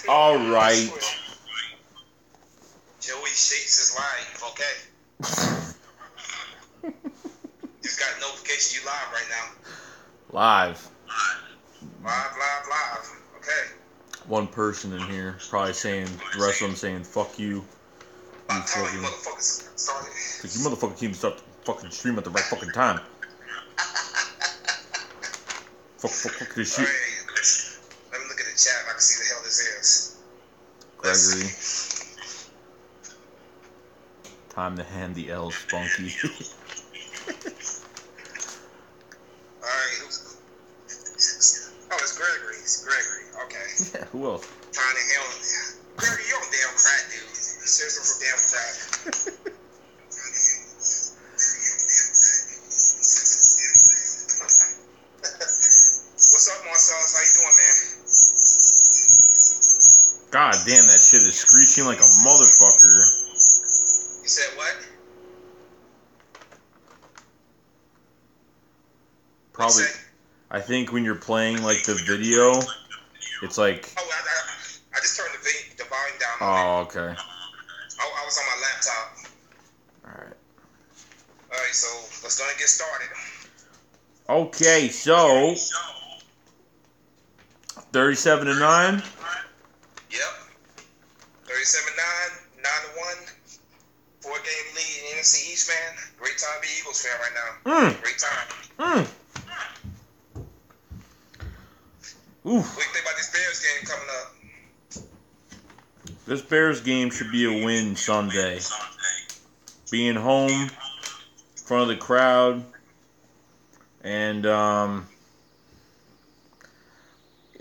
All right. Joey Shakes is live, okay? Just got a notification you live right now. Live. Live. Okay. One person in here probably saying, the rest of them saying, fuck you. I'm telling you motherfuckers started. Because you motherfuckers keep start the fucking stream at the right fucking time. Fuck this shit. Alright, let me look at the chat. I can see the hell this is. Gregory. Time to hand the L, Spunky. Alright, oh, it's Gregory. It's Gregory. Okay. Yeah, who else? Time to hell. Gregory, you're on damn crack, dude. You seriously from damn crack. What's up, Marcellus? How you doing, man? God damn, that shit is screeching like a motherfucker. You said what? Probably. I think when you're playing like the video, it's like. Oh, I just turned the volume down. Oh, okay. I was on my laptop. Alright. Alright, so let's go and get started. Okay, so 37-9. Yep. 37-9, 9-1. 4-game lead in NFC East, man. Great time to be Eagles fan right now. Great time. Oof. What do you think about this Bears game coming up? This Bears game should be a win Sunday. Being home, in front of the crowd, and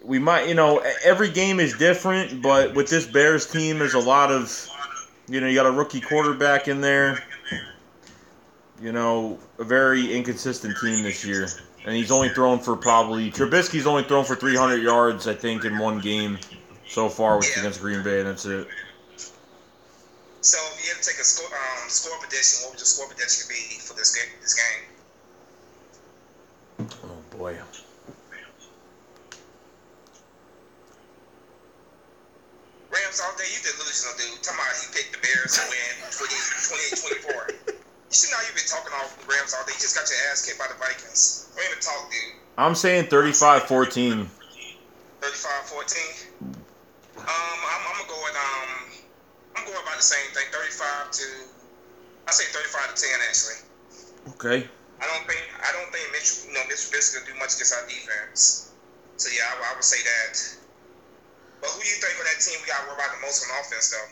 we might, every game is different, but with this Bears team, there's a lot of, you got a rookie quarterback in there, a very inconsistent team this year. And he's only thrown for Trubisky's only thrown for 300 yards, I think, in one game so far, which is against Green Bay, and that's it. So, if you had to take a score prediction, what would your score prediction be for this game? Oh, boy. Rams all day, you delusional, dude. Talking about he picked the Bears to win 28-24. You should know you've been talking all the Rams all day. You just got your ass kicked by the Vikings. Don't even talk, dude. I'm saying 35-14. 35-14. I'm gonna go with I'm going about the same thing. I say 35-10 actually. Okay. I don't think Mitch Trubisky gonna do much against our defense. So yeah, I would say that. But who do you think on that team we got to worry about the most on offense though?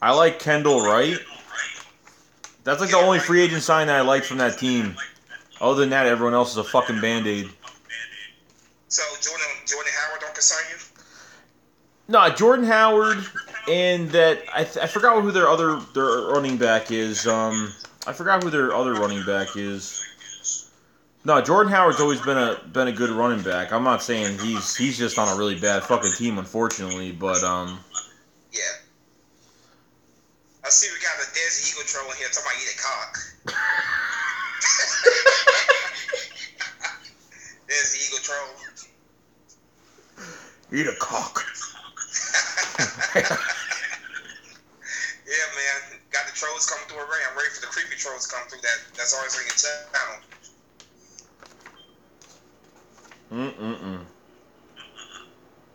I like Kendall Wright. That's like the only free agent sign that I like from that team. Other than that, everyone else is a fucking Band-Aid. So Jordan Howard don't concern you? No, Jordan Howard and that I forgot who their running back is. I forgot who their other running back is. No, Jordan Howard's always been a good running back. I'm not saying he's just on a really bad fucking team, unfortunately, but yeah. I see we got a Desi Eagle troll in here talking about eat a cock. Desi Eagle troll. Eat a cock. Yeah, man. Got the trolls coming through already. I'm ready for the creepy trolls to come through. That's always on your channel.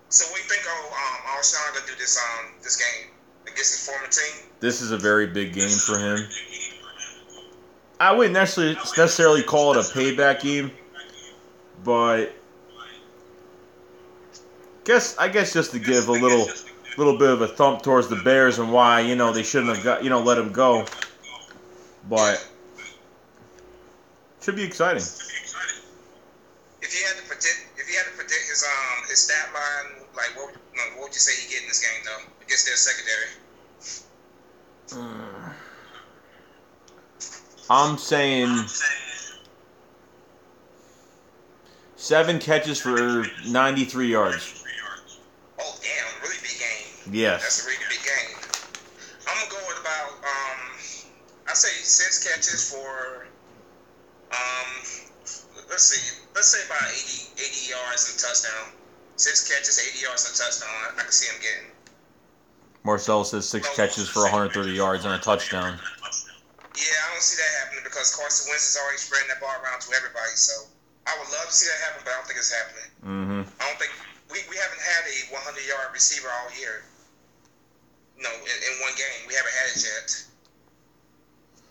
So what do you think Alshon gonna do this game against his former team? This is a very big game for him. I wouldn't necessarily call it a payback game, but I guess just to give a little bit of a thump towards the Bears and why they shouldn't have let him go, but should be exciting. If you had to predict his stat line, like what would you say he get in this game though against their secondary? I'm saying 7 catches for 93 yards. Oh damn, really big game. Yes. That's a really big game. I'm gonna go with about I say 6 catches for let's say about 80 yards and a touchdown. 6 catches, 80 yards, and a touchdown. I can see him getting. Marcel says 6 catches for 130 yards and a touchdown. Yeah, I don't see that happening because Carson Wentz is already spreading that ball around to everybody. So I would love to see that happen, but I don't think it's happening. I don't think we haven't had a 100-yard receiver all year. No, in one game we haven't had it yet.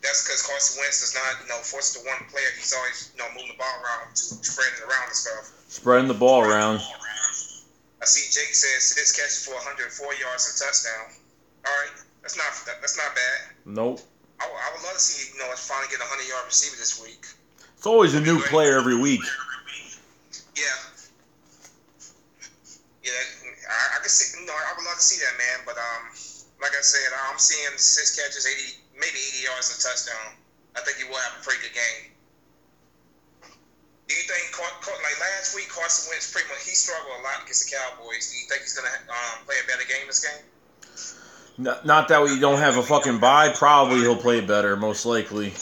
That's because Carson Wentz does not, force it to one player. He's always, moving the ball around, to spreading it around and stuff. Spreading the ball around. I see Jake says 6 catches for 104 yards and a touchdown. All right, that's not bad. Nope. I would love to see, us finally get a 100-yard receiver this week. It's always a new player every week. Yeah. Yeah, I can see. I would love to see that, man. But like I said, I'm seeing 6 catches, 80 yards, and a touchdown. I think he will have a pretty good game. Do you think, like last week, Carson Wentz he struggled a lot against the Cowboys? Do you think he's gonna play a better game this game? Not that we don't have a fucking bye. Probably he'll play better, most likely.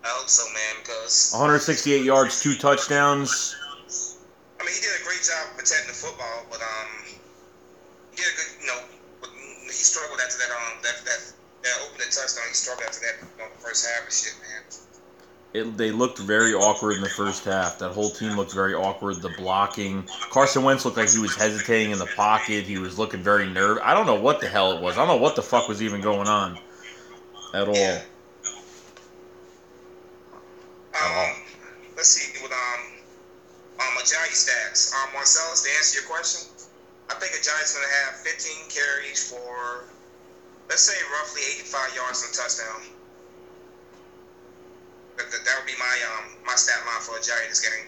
I hope so, man, because 168 yards, 2 touchdowns. I mean, he did a great job protecting the football, but he did a good, but he struggled after that opening touchdown. He struggled after that, the first half of shit, man. They looked very awkward in the first half. That whole team looked very awkward. The blocking. Carson Wentz looked like he was hesitating in the pocket. He was looking very nervous. I don't know what the hell it was. I don't know what the fuck was even going on at all. Yeah. Let's see with Ajayi stats. Marcellus, to answer your question, I think Ajayi's going to have 15 carries for, let's say, roughly 85 yards and a touchdown. That would be my stat line for Ajayi this game.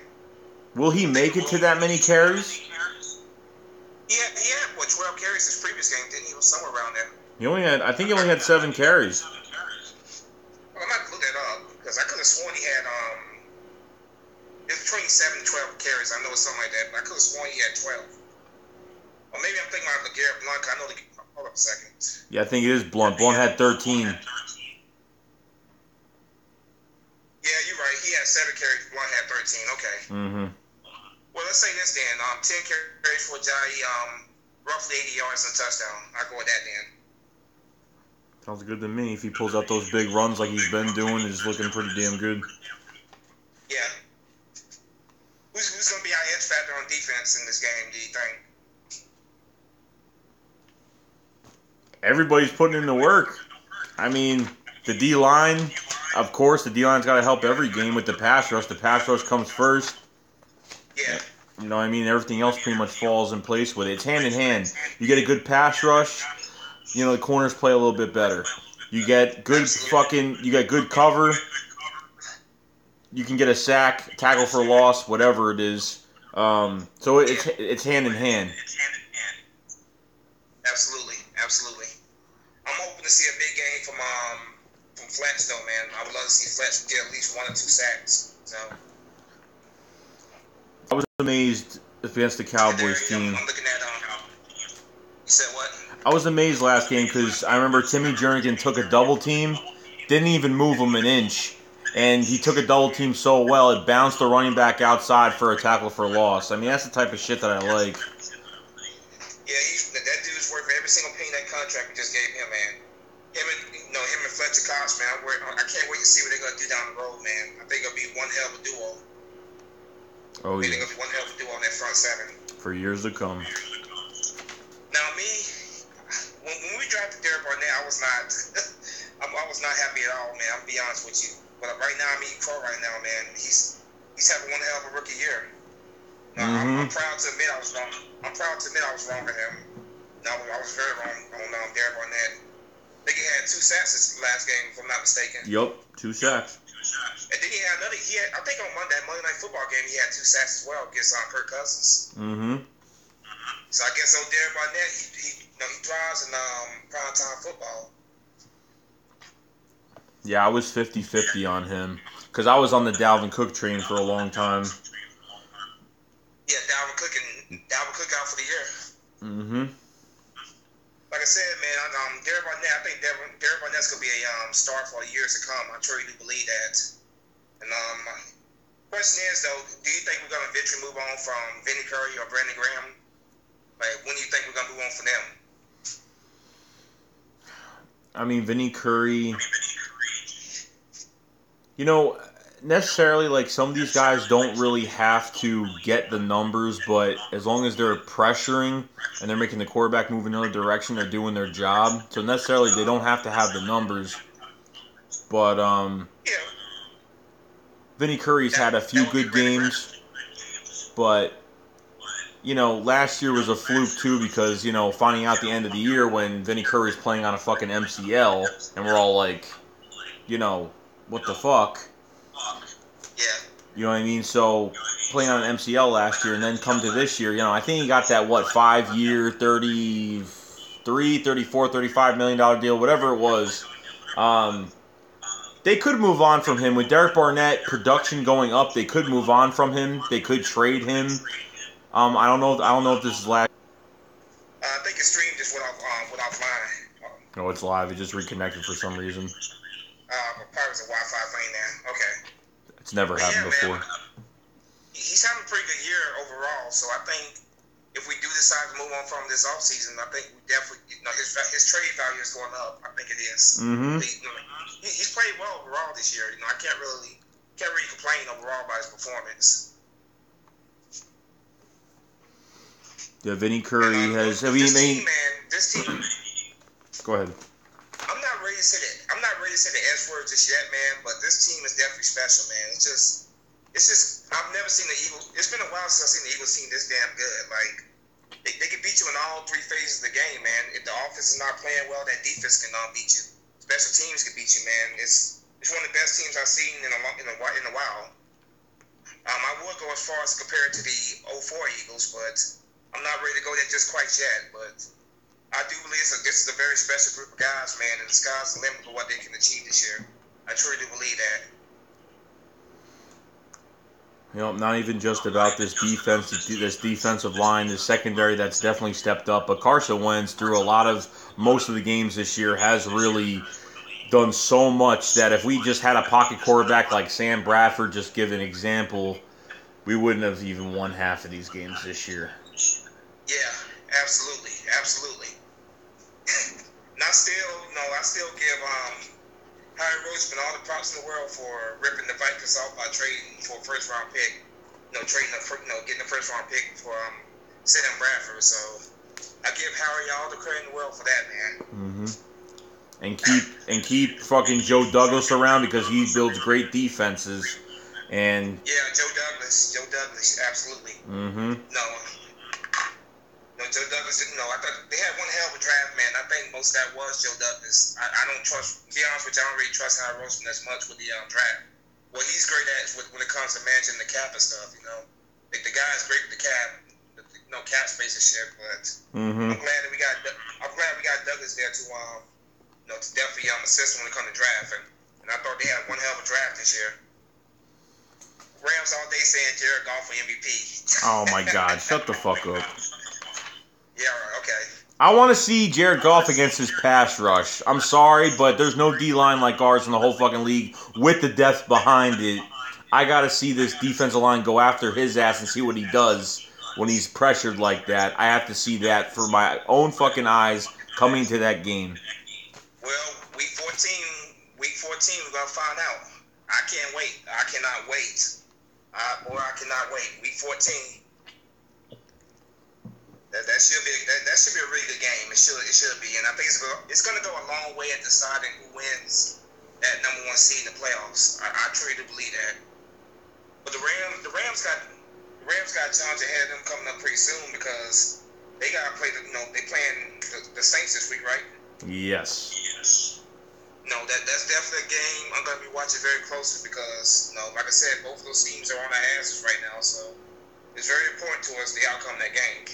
Will he make it to that many carries? He had 12 carries his previous game, didn't he? He was somewhere around there. I think he only had 7 carries. Well, I'm going to look that up because I could have sworn he had it was between 7 and 12 carries. I know it's something like that, but I could have sworn he had 12. Or maybe I'm thinking about LeGarrette Blount. I know hold up a second. Yeah, I think it is Blount. Blount had 13. Yeah, you're right. He had 7 carries. Blount had 13. Okay. Well, let's say this then. 10 carries for Ajayi, roughly 80 yards and a touchdown. I'll go with that then. Sounds good to me. If he pulls out those big runs like he's been doing, he's looking pretty damn good. Yeah. Who's going to be our edge factor on defense in this game, do you think? Everybody's putting in the work. I mean, the D-line, of course, the D-line's got to help every game with the pass rush. The pass rush comes first. Yeah. You know what I mean? Everything else pretty much falls in place with it. It's hand in hand. You get a good pass rush, the corners play a little bit better. You get good cover. You can get a sack, tackle for loss, whatever it is. So it's hand in hand. Absolutely. I'm hoping to see a big game from Fletch, though, man. I would love to see Fletch get at least 1 or 2 sacks. So. I was amazed against the Cowboys team. I'm looking at you said what? I was amazed last game because I remember Timmy Jernigan took a double team, didn't even move him an inch, and he took a double team so well it bounced the running back outside for a tackle for loss. I mean, that's the type of shit that I like. Yeah, that dude's worth every single penny that contract we just gave him, man. Him and Fletcher Cox, man. I can't wait to see what they're gonna do down the road, man. I think it'll be one hell of a duo. Oh yeah. I think it'll be one hell of a duo on that front 7 for years to come. Now me, when we drafted Derek Barnett, I was not happy at all, man. I'll be honest with you. But right now, I'm eating crow right now, man. He's having one hell of a rookie year. I'm proud to admit I was wrong. I'm proud to admit I was wrong with him. No, I was very wrong on Derek Barnett. I think he had 2 sacks this last game, if I'm not mistaken. Yup, 2 sacks. And then he had another. I think on Monday Night Football game, he had 2 sacks as well against Kirk Cousins. So I guess Derek Barnett, he thrives in primetime football. Yeah, I was 50-50 on him because I was on the Dalvin Cook train for a long time. Yeah, Dalvin Cook out for the year. Like I said, man, Derek Barnett. I think Derek Barnett's gonna be a star for years to come. I truly do believe that. And Question is though, do you think we're gonna eventually move on from Vinny Curry or Brandon Graham? Like, when do you think we're gonna move on from them? I mean, Vinny Curry. You know, necessarily, like, some of these guys don't really have to get the numbers, but as long as they're pressuring and they're making the quarterback move in another direction, they're doing their job. So necessarily, they don't have to have the numbers. But Yeah. Vinny Curry's had a few good games, but you know, last year was a fluke too because, you know, finding out the end of the year when Vinny Curry's playing on a fucking MCL and we're all like, you know, what the fuck? Yeah. You know what I mean? So playing on an MCL last year and then come to this year, you know, I think he got that, what, 5-year, $33, $34, $35 million deal, whatever it was. They could move on from him. With Derek Barnett production going up, they could move on from him. They could trade him. I don't know if this is last. I think his stream just went offline. No, it's live. It just reconnected for some reason. Probably was a Wi-Fi thing now. Okay. It's never happened before. Man, he's having a pretty good year overall. So I think if we do decide to move on from this offseason, I think we definitely, you know, his trade value is going up. I think it is. Mm-hmm. He's played well overall this year. You know, I can't really complain overall about his performance. Yeah, Vinny Curry has. This team. Go ahead. I'm not ready to say the S words just yet, man. But this team is definitely special, man. It's just. I've never seen the Eagles. It's been a while since I've seen the Eagles team this damn good. Like, they can beat you in all three phases of the game, man. If the offense is not playing well, that defense can beat you. Special teams can beat you, man. It's one of the best teams I've seen in a while. I would go as far as compare it to the 04 Eagles, but I'm not ready to go there just quite yet. But I do believe this is a very special group of guys, man, and the sky's the limit for what they can achieve this year. I truly do believe that. You know, not even just about this defense, this defensive line, the secondary that's definitely stepped up. But Carson Wentz, through most of the games this year, has really done so much that if we just had a pocket quarterback like Sam Bradford, just give an example, we wouldn't have even won half of these games this year. Yeah, absolutely. And I still give Harry Roseman all the props in the world for ripping the Vikings off by trading for a first round pick. Getting the first round pick for Sam Bradford. So I give Harry all the credit in the world for that, man. Mm-hmm. And keep fucking Joe Douglas around because he builds great defenses. And yeah, Joe Douglas, absolutely. Mm-hmm. No, Joe Douglas didn't know. I thought they had one hell of a draft, man. I think most of that was Joe Douglas. I don't trust, to be honest with you, I don't really trust Howard Roseman as much with the draft. What he's great at is when it comes to managing the cap and stuff, you know. Like, the guy is great with the cap, cap space and shit, but I'm glad we got Douglas there to definitely assist when it comes to draft. And I thought they had one hell of a draft this year. Rams all day saying Jared Goff for MVP. Oh my God, shut the fuck up. Yeah, okay. I want to see Jared Goff against his pass rush. I'm sorry, but there's no D-line like ours in the whole fucking league with the depth behind it. I got to see this defensive line go after his ass and see what he does when he's pressured like that. I have to see that for my own fucking eyes coming to that game. Well, week 14, we're going to find out. I can't wait. I cannot wait. I cannot wait. Week 14. That should be a really good game. It should be, and I think it's going to go a long way at deciding who wins that number one seed in the playoffs. I truly do believe that. But the Rams got a challenge ahead of them coming up pretty soon because they got to play they playing the Saints this week, right? Yes. No, that's definitely a game I'm going to be watching very closely because like I said, both of those teams are on their asses right now, so it's very important to us the outcome of that game.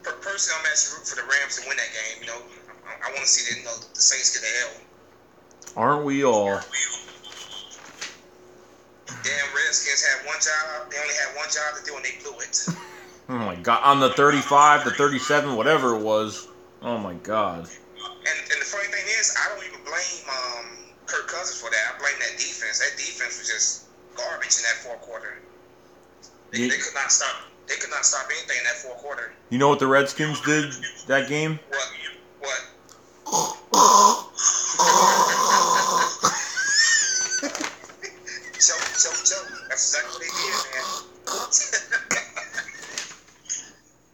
Personally, I'm actually rooting for the Rams to win that game. I want to see the Saints get the L. Aren't we all? Damn, Redskins had one job. They only had one job to do, and they blew it. Oh my God! On the 35, the 37, whatever it was. Oh my God. And the funny thing is, I don't even blame Kirk Cousins for that. I blame that defense. That defense was just garbage in that fourth quarter. They could not stop. They could not stop anything in that fourth quarter. You know what the Redskins did that game? What? Choke. That's exactly what they did, man.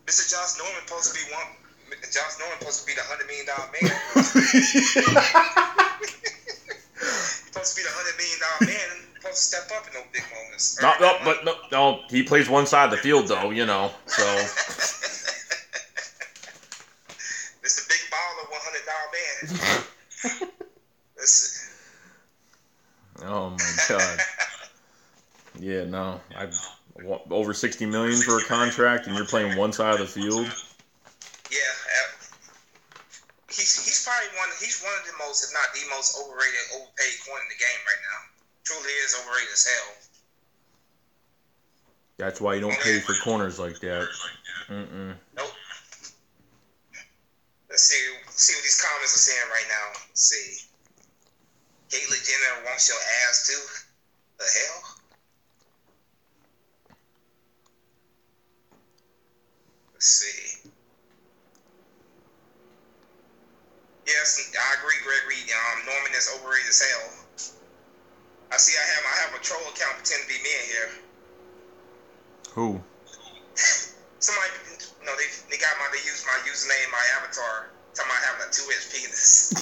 Mr. Josh Norman supposed to be one. Josh Norman supposed to be the $100 million man. Supposed to be the $100 million man. Supposed to step up in those big moments. No. He plays one side of the field though, you know. So. It's the big baller $100 man. Listen. Oh my God. Yeah, no. I over $60 million for a contract, and you're playing one side of the field. Yeah, he's probably one of the most, if not the most overrated, overpaid corner in the game right now. Truly is overrated as hell. That's why you don't pay for corners like that. Nope. Let's see what these comments are saying right now. Let's see. Caitlyn Jenner wants your ass too. The hell? Let's see. Yes, I agree, Gregory. Norman is overrated as hell. I see. I have a troll account pretending to be me in here. Who? Somebody, they used my username, my avatar, talking about having a 2-inch penis.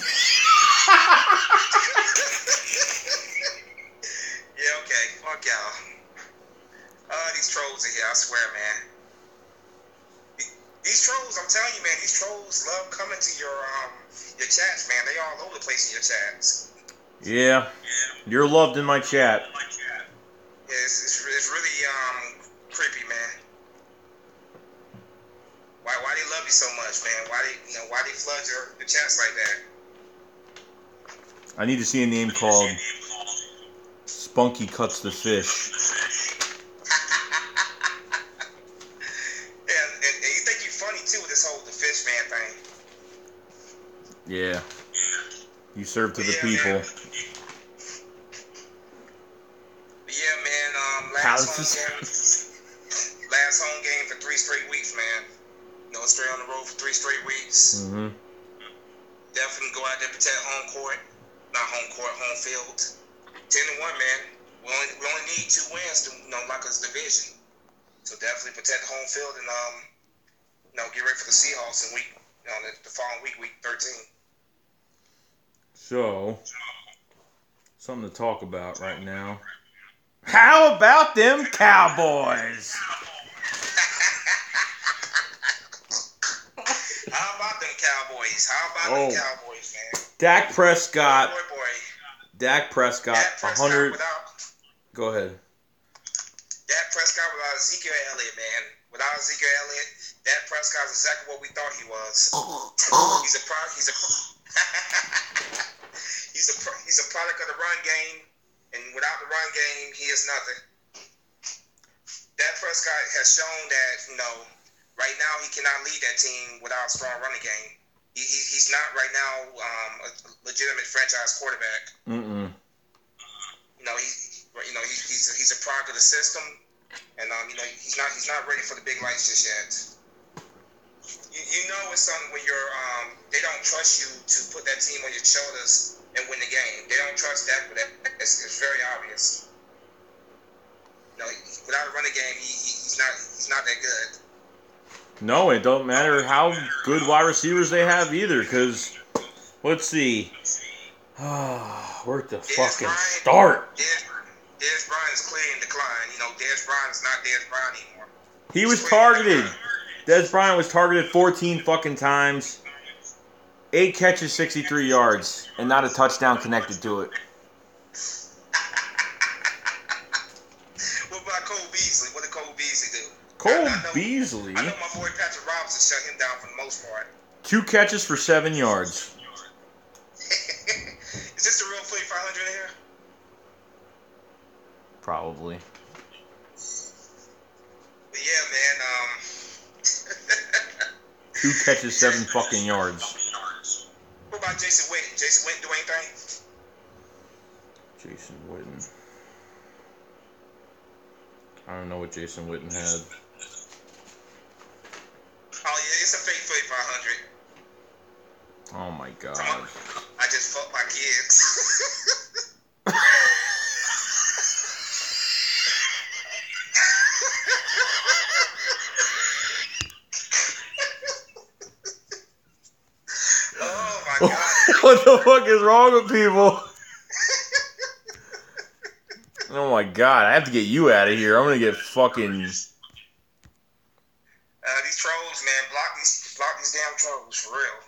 Yeah, okay, fuck y'all. These trolls are here. I swear, man. These trolls, I'm telling you, man. These trolls love coming to your chats, man. They all over the place in your chats. Yeah, you're loved in my chat. Yeah, it's really creepy, man. Why they love you so much, man? Why they flood your chats like that? I need to see a name called Spunky Cuts the Fish. Yeah, and you think you're funny too with this whole the fish man thing. Yeah. You serve to the people. Man. Yeah, man. Last home game for 3 straight weeks, man. Straight on the road for 3 straight weeks. Mm-hmm. Definitely go out there and protect home court. Not home court, home field. 10-1, man. We only need 2 wins to lock us division. So definitely protect home field and get ready for the Seahawks in the following week 13. So, something to talk about right now. How about them Cowboys? How about them Cowboys? Them Cowboys, man? Dak Prescott. Boy. Dak Prescott 100. Go ahead. Dak Prescott without Ezekiel Elliott, man. Without Ezekiel Elliott, Dak Prescott is exactly what we thought he was. He's a product of the run game, and without the run game, he is nothing. Dak Prescott has shown that right now he cannot lead that team without a strong running game. He's not right now a legitimate franchise quarterback. He's a product of the system, and he's not ready for the big lights just yet. It's something when they don't trust you to put that team on your shoulders and win the game. They don't trust that, but it's very obvious. Without a running game, he's not that good. No, it don't matter how good wide receivers they have either, because, let's see. Where to fucking start? Dez Bryant is clearly in decline. Dez Bryant is not Dez Bryant anymore. He was targeted. Dez Bryant was targeted 14 fucking times. 8 catches, 63 yards, and not a touchdown connected to it. What about Cole Beasley? What did Cole Beasley do? Beasley? I know my boy Patrick Robinson shut him down for the most part. 2 catches for 7 yards. Is this the real 4,500 in here? Probably. But yeah, man. 2 catches, 7 fucking yards. What about Jason Witten? Jason Witten do anything? Jason Witten. I don't know what Jason Witten had. Oh yeah, it's a fake 3500. Oh my god. I just fucked my kids. Oh my god. What the fuck is wrong with people? Oh my god, I have to get you out of here. I'm gonna get fucking... These trolls, man, block these damn trolls, for real.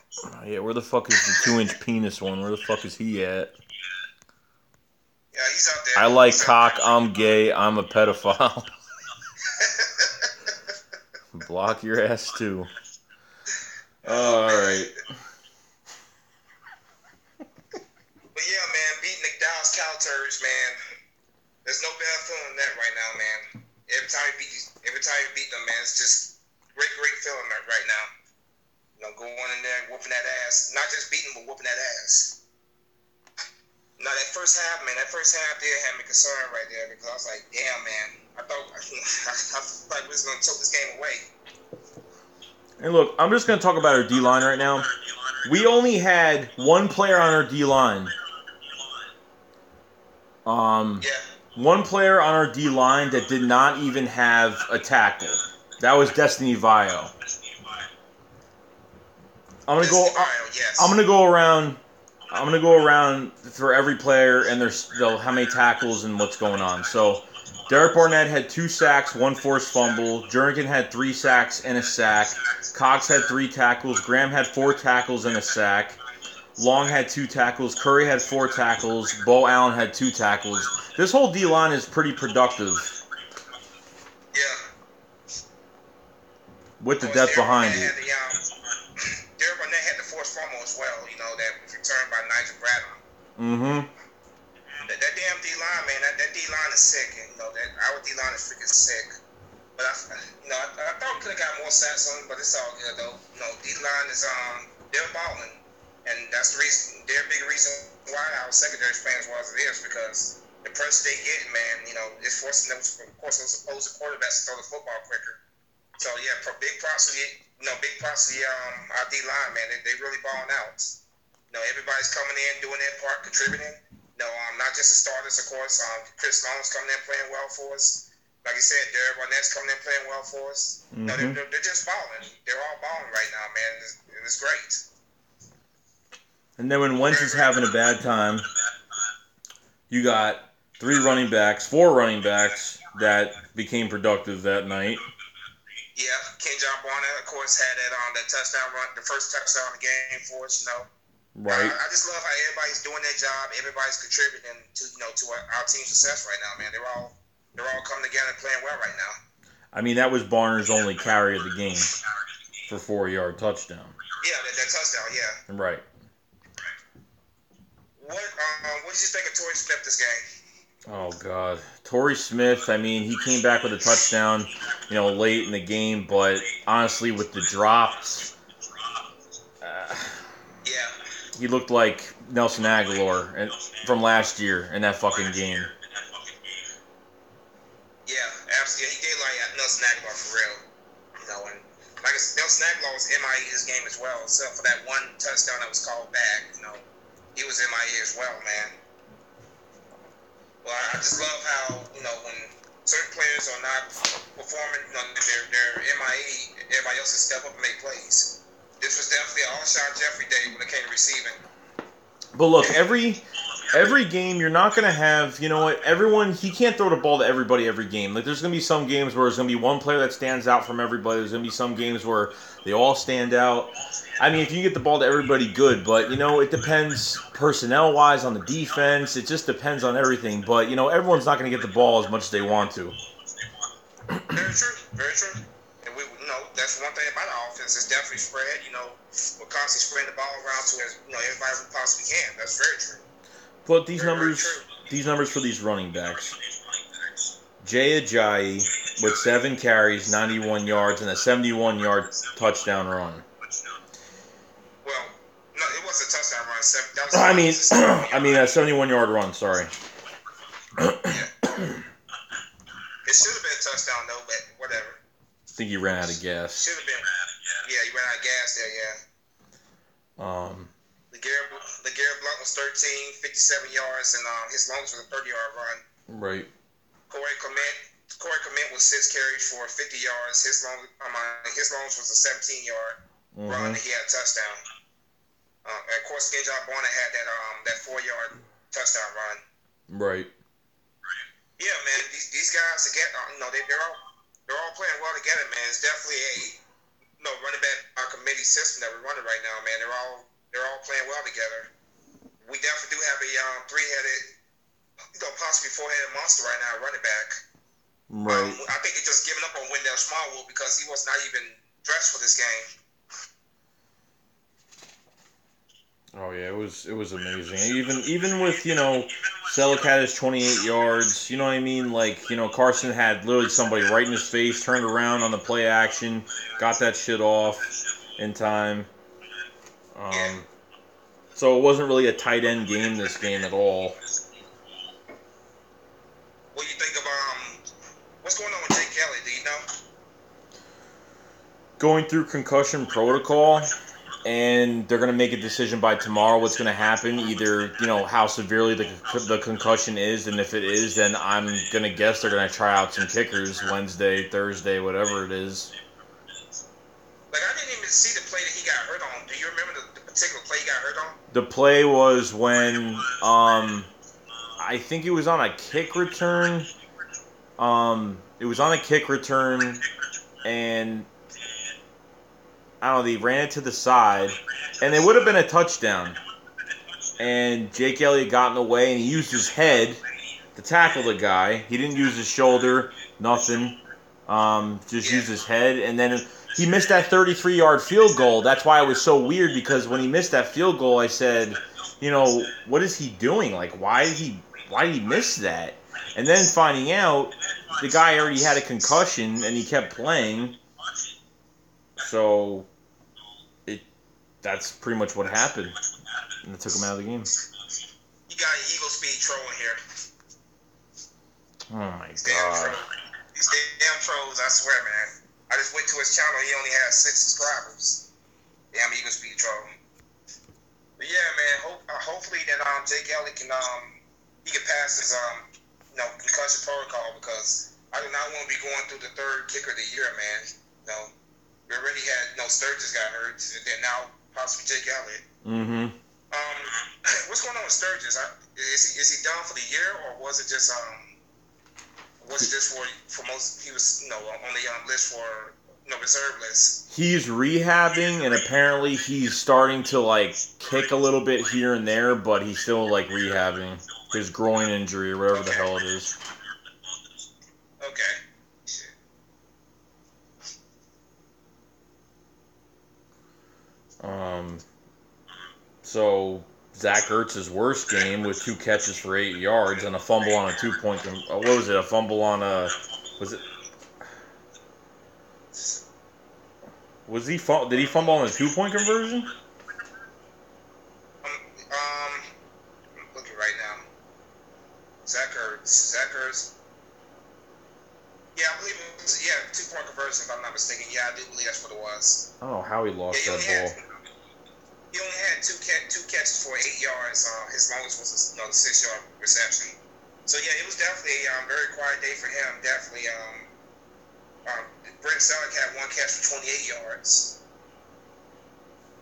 Yeah, where the fuck is the 2-inch penis one? Where the fuck is he at? Yeah, he's out there. I like cock, I'm gay, I'm a pedophile. Block your ass too. Alright. But yeah, man, beating the Dallas Cowturds, man. There's no bad feeling that right now, man. Every time you beat them, man, it's just great feeling right now. You know, going in there, whooping that ass. Not just beating, but whooping that ass. Now, that first half did have me concerned right there because I was like, damn, man. I thought like we was going to choke this game away. Hey, look, I'm just going to talk about our D-line right now. We only had one player on our D-line. Yeah. One player on our D-line that did not even have a tackle. That was Destiny Vio. I'm gonna go around for every player and how many tackles and what's going on. So, Derek Barnett had 2 sacks, 1 forced fumble. Jernigan had 3 sacks and a sack. Cox had 3 tackles. Graham had 4 tackles and a sack. Long had 2 tackles. Curry had 4 tackles. Bo Allen had 2 tackles. This whole D-line is pretty productive. Yeah. With the depth behind it. Derek Barnett had the forced fumble as well, you know, that was returned by Nigel Bradley. Mm-hmm. That damn D-line, man, that D-line is sick. And, you know, our D-line is freaking sick. But, I thought we could have got more sacks on it, but it's all good, though. You know, D-line is, they're balling. And that's the reason, they're a big reason why our secondary is playing as well as it is, because the pressure they get, man, you know, it's forcing them, of course, those opposing quarterbacks to throw the football quicker. So, yeah, big props to our D-line, man. They really balling out. You know, everybody's coming in, doing their part, contributing. You know, not just the starters, of course. Chris Long's coming in, playing well for us. Like you said, Derek Barnett's coming in, playing well for us. Mm-hmm. No, they're just balling. They're all balling right now, man. It's great. And then when Wentz is having a bad time, you got 4 running backs that became productive that night. Yeah, Kenjon Barnett, of course, had that touchdown run, the first touchdown of the game for us, you know. Right. I just love how everybody's doing their job. Everybody's contributing to our team's success right now, man. They're all coming together and playing well right now. I mean, that was Barner's only carry of the game for 4-yard touchdown. Yeah, that touchdown, yeah. Right. What did you think of Torrey Smith this game? Oh, God. Torrey Smith, I mean, he came back with a touchdown, you know, late in the game, but honestly, with the drops, he looked like Nelson Aguilar from last year in that fucking game. Yeah, absolutely. He did like Nelson Aguilar for real. You know, and like Nelson Aguilar was MIA this game as well, except for that one touchdown that was called back. You know, he was MIA as well, man. Well, I just love how, you know, when certain players are not performing, you know, they're MIA, everybody else will step up and make plays. This was definitely an Alshon Jeffrey day when it came to receiving. But look, every game you're not going to have, you know what, he can't throw the ball to everybody every game. Like, there's going to be some games where there's going to be one player that stands out from everybody. There's going to be some games where they all stand out. I mean, if you get the ball to everybody, good. But, you know, it depends personnel-wise on the defense. It just depends on everything. But, you know, everyone's not going to get the ball as much as they want to. Very true. Very true. And that's one thing about our offense. It's definitely spread. You know, we're constantly spreading the ball around to everybody we possibly can. That's very true. But these numbers for these running backs. Jay Ajayi with 7 carries, 91 yards, and a 71-yard touchdown run. Well, no, it was a touchdown run. I mean a 71-yard run. Sorry. Yeah. It should have been a touchdown though, but whatever. I think he ran out of gas. Should have been. Yeah, he ran out of gas there. Yeah. LeGarrette Blount was 13, 57 yards, and his longest was a 30-yard run. Right. Corey Clement was 6 carries for 50 yards. His longest was a 17-yard run, and he had a touchdown. And of course, Kenjon Barner had that 4-yard touchdown run. Right. Yeah, man. These guys again, they're all playing well together, man. It's definitely a running back committee system that we're running right now, man. They're all playing well together. We definitely do have a three-headed, possibly four-headed monster right now, running back. Right. I think they're just giving up on Wendell Smallwood because he was not even dressed for this game. Oh yeah, it was amazing. Even with Selleck had his 28 yards. You know what I mean? Like Carson had literally somebody right in his face, turned around on the play action, got that shit off in time. So it wasn't really a tight end game this game at all. What do you think of what's going on with Jake Kelly? Do you know? Going through concussion protocol. And they're going to make a decision by tomorrow what's going to happen. Either, how severely the concussion is, and if it is, then I'm going to guess they're going to try out some kickers Wednesday, Thursday, whatever it is. Like, I didn't even see the play that he got hurt on. Do you remember the particular play he got hurt on? The play was when, I think it was on a kick return. It was on a kick return, and I don't know, they ran it to the side, and it would have been a touchdown. And Jake Elliott got in the way, and he used his head to tackle the guy. He didn't use his shoulder, nothing. Just used his head, and then he missed that 33-yard field goal. That's why it was so weird, because when he missed that field goal, I said, what is he doing? Like, why did he miss that? And then finding out, the guy already had a concussion, and he kept playing. So that's pretty much what happened. And it took him out of the game. You got an Eagle Speed trolling here. Oh my god. These damn trolls, I swear, man. I just went to his channel, he only has 6 subscribers. Damn Eagle Speed troll. But yeah, man, hopefully that Jake Elliott can pass his concussion protocol, because I do not want to be going through the third kicker of the year, man. We already had Sturgis got hurt, and then now possibly Jake Elliott. Mm-hmm. What's going on with Sturgis? Is he done for the year, or was it just for most? He was on the list for reserve list. He's rehabbing, and apparently he's starting to kick a little bit here and there, but he's still rehabbing his groin injury or whatever the hell it is. Okay. So Zach Ertz's worst game with 2 catches for 8 yards and a fumble on a 2-point. What was it? A fumble on a? Was it? Did he fumble on a 2-point conversion? I'm looking right now. Zach Ertz. Yeah, I believe it was 2-point conversion, if I'm not mistaken. Yeah, I do believe that's what it was. I don't know how he lost that ball. He only had two catches for 8 yards. His longest was a 6-yard reception. So yeah, it was definitely a very quiet day for him. Definitely, Brent Selleck had 1 catch for 28 yards.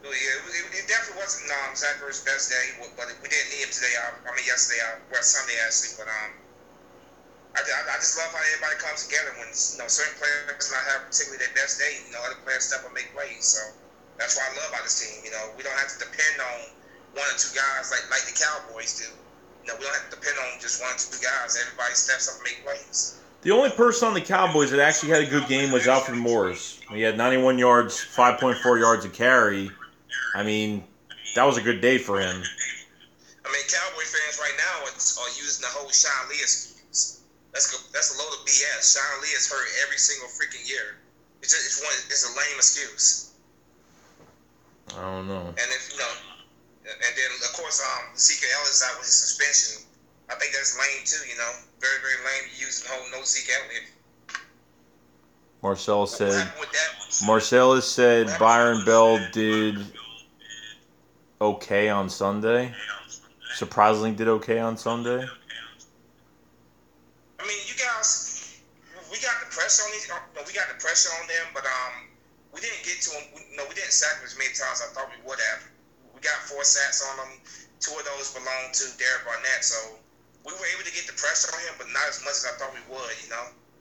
So yeah, it definitely wasn't Zach Ertz's best day, but we didn't need him today. Yesterday, Sunday actually. But I just love how everybody comes together when certain players not have particularly their best day. Other players step up and make plays. So that's what I love about this team. We don't have to depend on 1 or 2 guys like the Cowboys do. We don't have to depend on just 1 or 2 guys. Everybody steps up and make plays. The only person on the Cowboys that actually had a good game was Alfred Morris. He had 91 yards, 5.4 yards a carry. I mean, that was a good day for him. Cowboy fans right now are using the whole Sean Lee excuse. That's a load of BS. Sean Lee is hurt every single freaking year. It's a lame excuse. I don't know. And and then of course Zeke Elliott out with his suspension. I think that's lame too. Very very lame using the whole no Zeke Elliott. Marcellus What said. happened with that? Marcellus said Byron Bell did okay on Sunday. Surprisingly, did okay on Sunday. I mean, you guys, we got the pressure on these. We got the pressure on them, but we didn't get to them. We didn't sack them as many times as I thought we would have. We got 4 sacks on them. 2 of those belonged to Derek Barnett, so we were able to get the pressure on him, but not as much as I thought we would.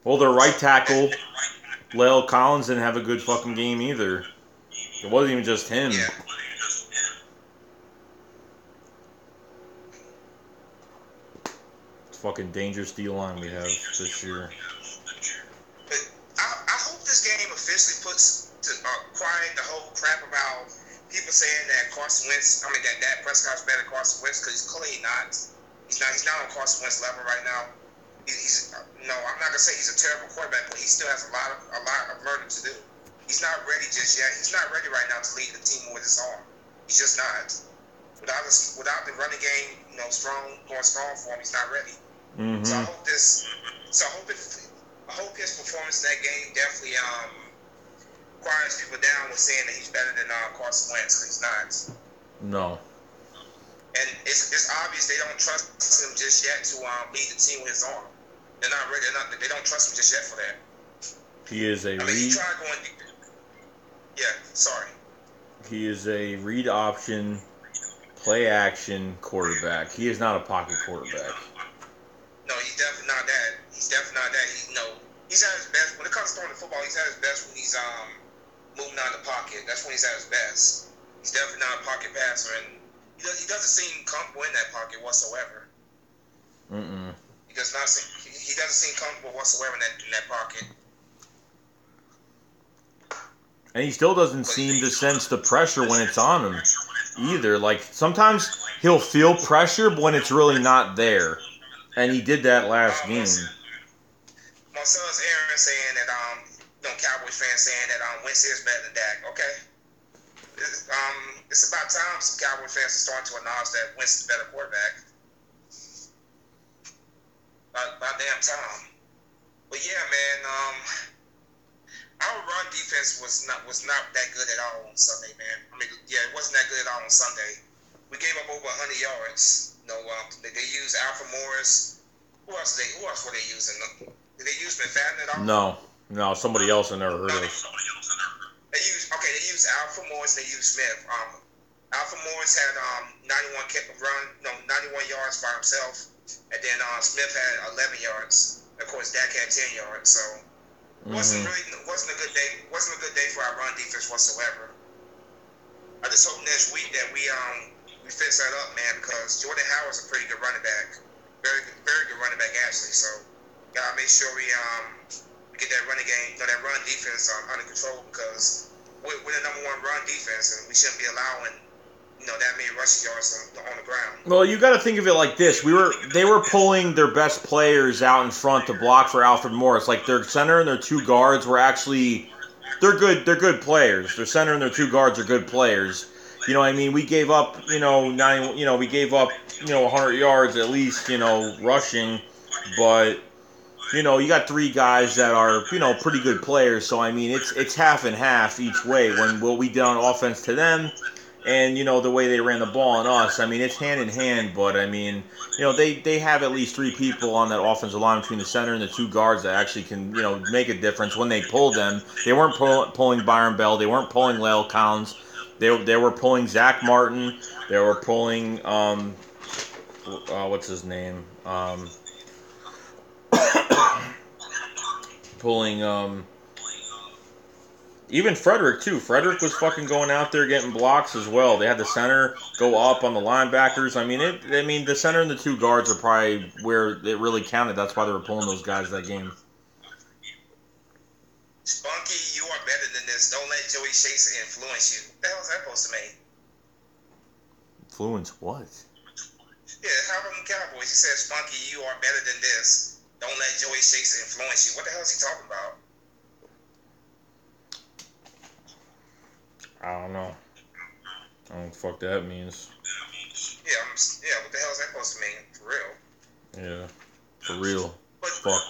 Well, their right tackle, Lale Collins, didn't have a good fucking game either. It wasn't even just him. Yeah. It's fucking dangerous D-line we have this year. But I hope this game officially puts to quiet the whole crap about people saying that Carson Wentz. I mean that Prescott's better than Carson Wentz, because he's clearly not. He's not on Carson Wentz level right now. He's no, I'm not gonna say he's a terrible quarterback, but he still has a lot of learning to do. He's not ready just yet. He's not ready right now to lead the team with his arm. He's just not. Without the running game, going strong for him, he's not ready. Mm-hmm. So I hope I hope his performance in that game definitely quiets people down with saying that he's better than Carson Wentz, because he's not. No. And it's obvious they don't trust him just yet to lead the team with his arm. They're not ready. They don't trust him just yet for that. He is a read. He tried going. Yeah, sorry. He is a read option, play action quarterback. He is not a pocket quarterback. No, he's definitely not that. He's he's at his best when it comes to throwing the football. He's at his best when he's moving out of the pocket. That's when he's at his best. He's definitely not a pocket passer, and he doesn't seem comfortable in that pocket whatsoever. Mm-mm. He doesn't seem comfortable whatsoever in that pocket. And he still doesn't seem to sense the pressure when it's on him either. Like, sometimes he'll feel pressure when it's really not there. And he did that last game. Marcellus Aaron saying that Cowboys fans saying that Wentz is better than Dak. Okay. It's about time some Cowboys fans are starting to acknowledge that Wentz is a better quarterback. About damn time. But yeah, man, our run defense was not that good at all on Sunday, man. I mean, yeah, it wasn't that good at all on Sunday. We gave up over 100 yards. They used Alfred Morris. Who else were they using? Did they use McFadden at all? No, somebody else I never heard of. They used Alfred Morris. They used Smith. Alfred Morris had 91 yards by himself, and then Smith had 11 yards. Of course, Dak had 10 yards. So wasn't a good day. Wasn't a good day for our run defense whatsoever. I just hope next week that we fix that up, man, because Jordan Howard's a pretty good running back. Very good running back, actually. So, gotta make sure we get that running game, that run defense under control, because we're the number 1 run defense, and we shouldn't be allowing that many rushing yards on the ground. Well, you got to think of it like this: they were pulling their best players out in front to block for Alfred Morris. Like, their center and their 2 guards were actually they're good players. Their center and their 2 guards are good players. You know what I mean? We gave up, 100 yards at least, rushing, but you got 3 guys that are, pretty good players. So I mean, it's half and half each way when what we did on offense to them, and the way they ran the ball on us. I mean, it's hand in hand, but I mean, they have at least 3 people on that offensive line between the center and the 2 guards that actually can, make a difference when they pull them. They weren't pulling Byron Bell. They weren't pulling Lale Collins. They were pulling Zach Martin. They were pulling what's his name? Pulling even Frederick too. Frederick was fucking going out there getting blocks as well. They had the center go up on the linebackers. I mean, the center and the 2 guards are probably where it really counted. That's why they were pulling those guys that game. Spunky, you are better than this. Don't let Joey Chase influence you. What the hell is that supposed to mean? Influence what? Yeah, how about the Cowboys? He said, Spunky, you are better than this. Don't let Joey Chase influence you. What the hell is he talking about? I don't know. I don't know what the fuck that means. Yeah, what the hell is that supposed to mean? For real. Yeah, for real. But fuck.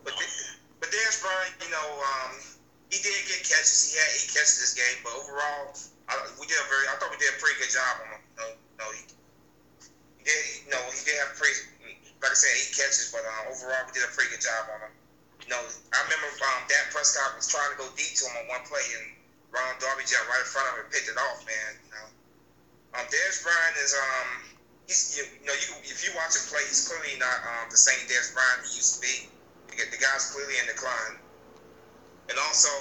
But there's Brian, he did get catches. He had 8 catches this game, but overall, I thought we did a pretty good job on him. He did have like I said, 8 catches, but overall we did a pretty good job on him. I remember Dak Prescott was trying to go deep to him on one play, and Ron Darby jumped right in front of him and picked it off, man. Dez Bryant is if you watch him play, he's clearly not the same Dez Bryant he used to be. The guy's clearly in decline. And also,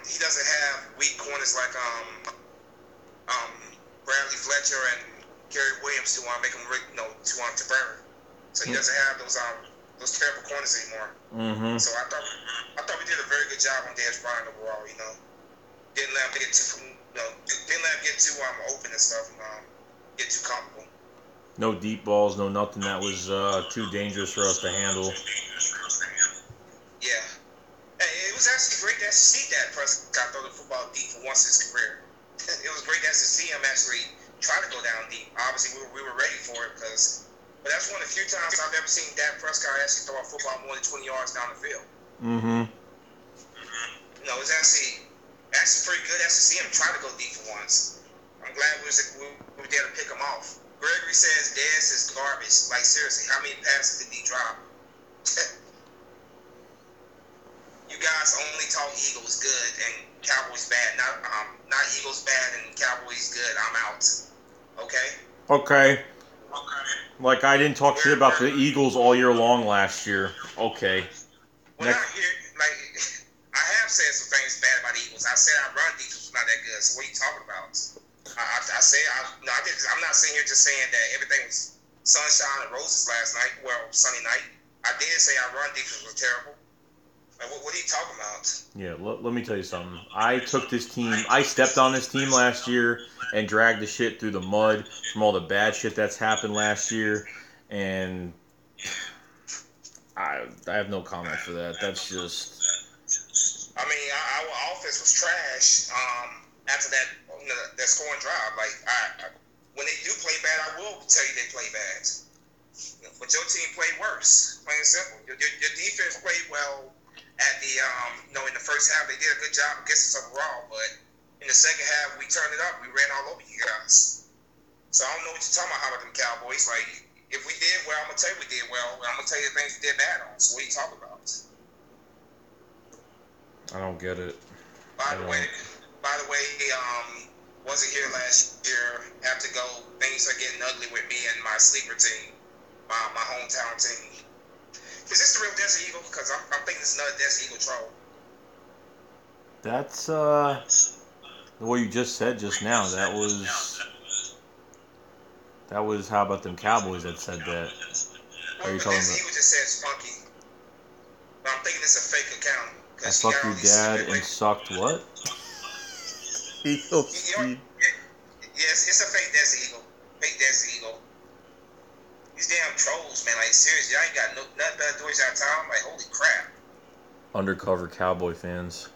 he doesn't have weak corners like Bradley Fletcher and Gary Williams to make him to burn. So he doesn't have those terrible corners anymore. Mm-hmm. So I thought we did a very good job on Dez Bryant overall. Didn't let him get too open and stuff, and get too comfortable. No deep balls, no nothing that was too dangerous for us to handle. Yeah. Hey, it was actually great to see that Prescott throw the football deep for once in his career. It was great to see him actually try to go down deep. Obviously, we were ready for it, but that's one of the few times I've ever seen Dak Prescott actually throw a football more than 20 yards down the field. Mm-hmm. It's actually pretty good to see him try to go deep for once. I'm glad we were there to pick him off. Gregory says Dez is garbage. Like, seriously, how many passes did he drop? You guys only talk Eagles good and Cowboys bad. Not Eagles bad and Cowboys good. I'm out. Okay? Okay. Like, I didn't talk shit about the Eagles all year long last year. Okay. Well, I have said some things bad about the Eagles. I said our run defense was not that good. So what are you talking about? I'm not sitting here just saying that everything was sunshine and roses last night. Well, Sunday night. I did say our run defense was terrible. Like, what are you talking about? Yeah, let me tell you something. I stepped on this team last year and dragged the shit through the mud from all the bad shit that's happened last year, and I have no comment for that. That's just... I mean, our offense was trash after that scoring drive. Like, when they do play bad, I will tell you they play bad. But your team played worse, plain and simple. Your defense played well at the in the first half. They did a good job against us overall, but in the second half we turned it up. We ran all over you guys. So I don't know what you're talking about. How about them Cowboys? Like, if we did well, I'm gonna tell you we did well. I'm gonna tell you the things we did bad on. So what are you talking about? I don't get it. By the way, wasn't here last year. Have to go. Things are getting ugly with me and my sleeper team, my hometown team. Is this the real Desert Eagle? Because I'm thinking it's another Desert Eagle troll. That's what you just said just now. That was how about them Cowboys that said that? Are you talking about? Eagle just said Spunky. But I'm thinking it's a fake account. I fucked your dad and sucked what? Eagle speed. Yes, it's a fake Desert Eagle. Fake Desert Eagle. These damn trolls, man. Like, seriously, I ain't got nothing better to do with our time. Like, holy crap. Undercover Cowboy fans.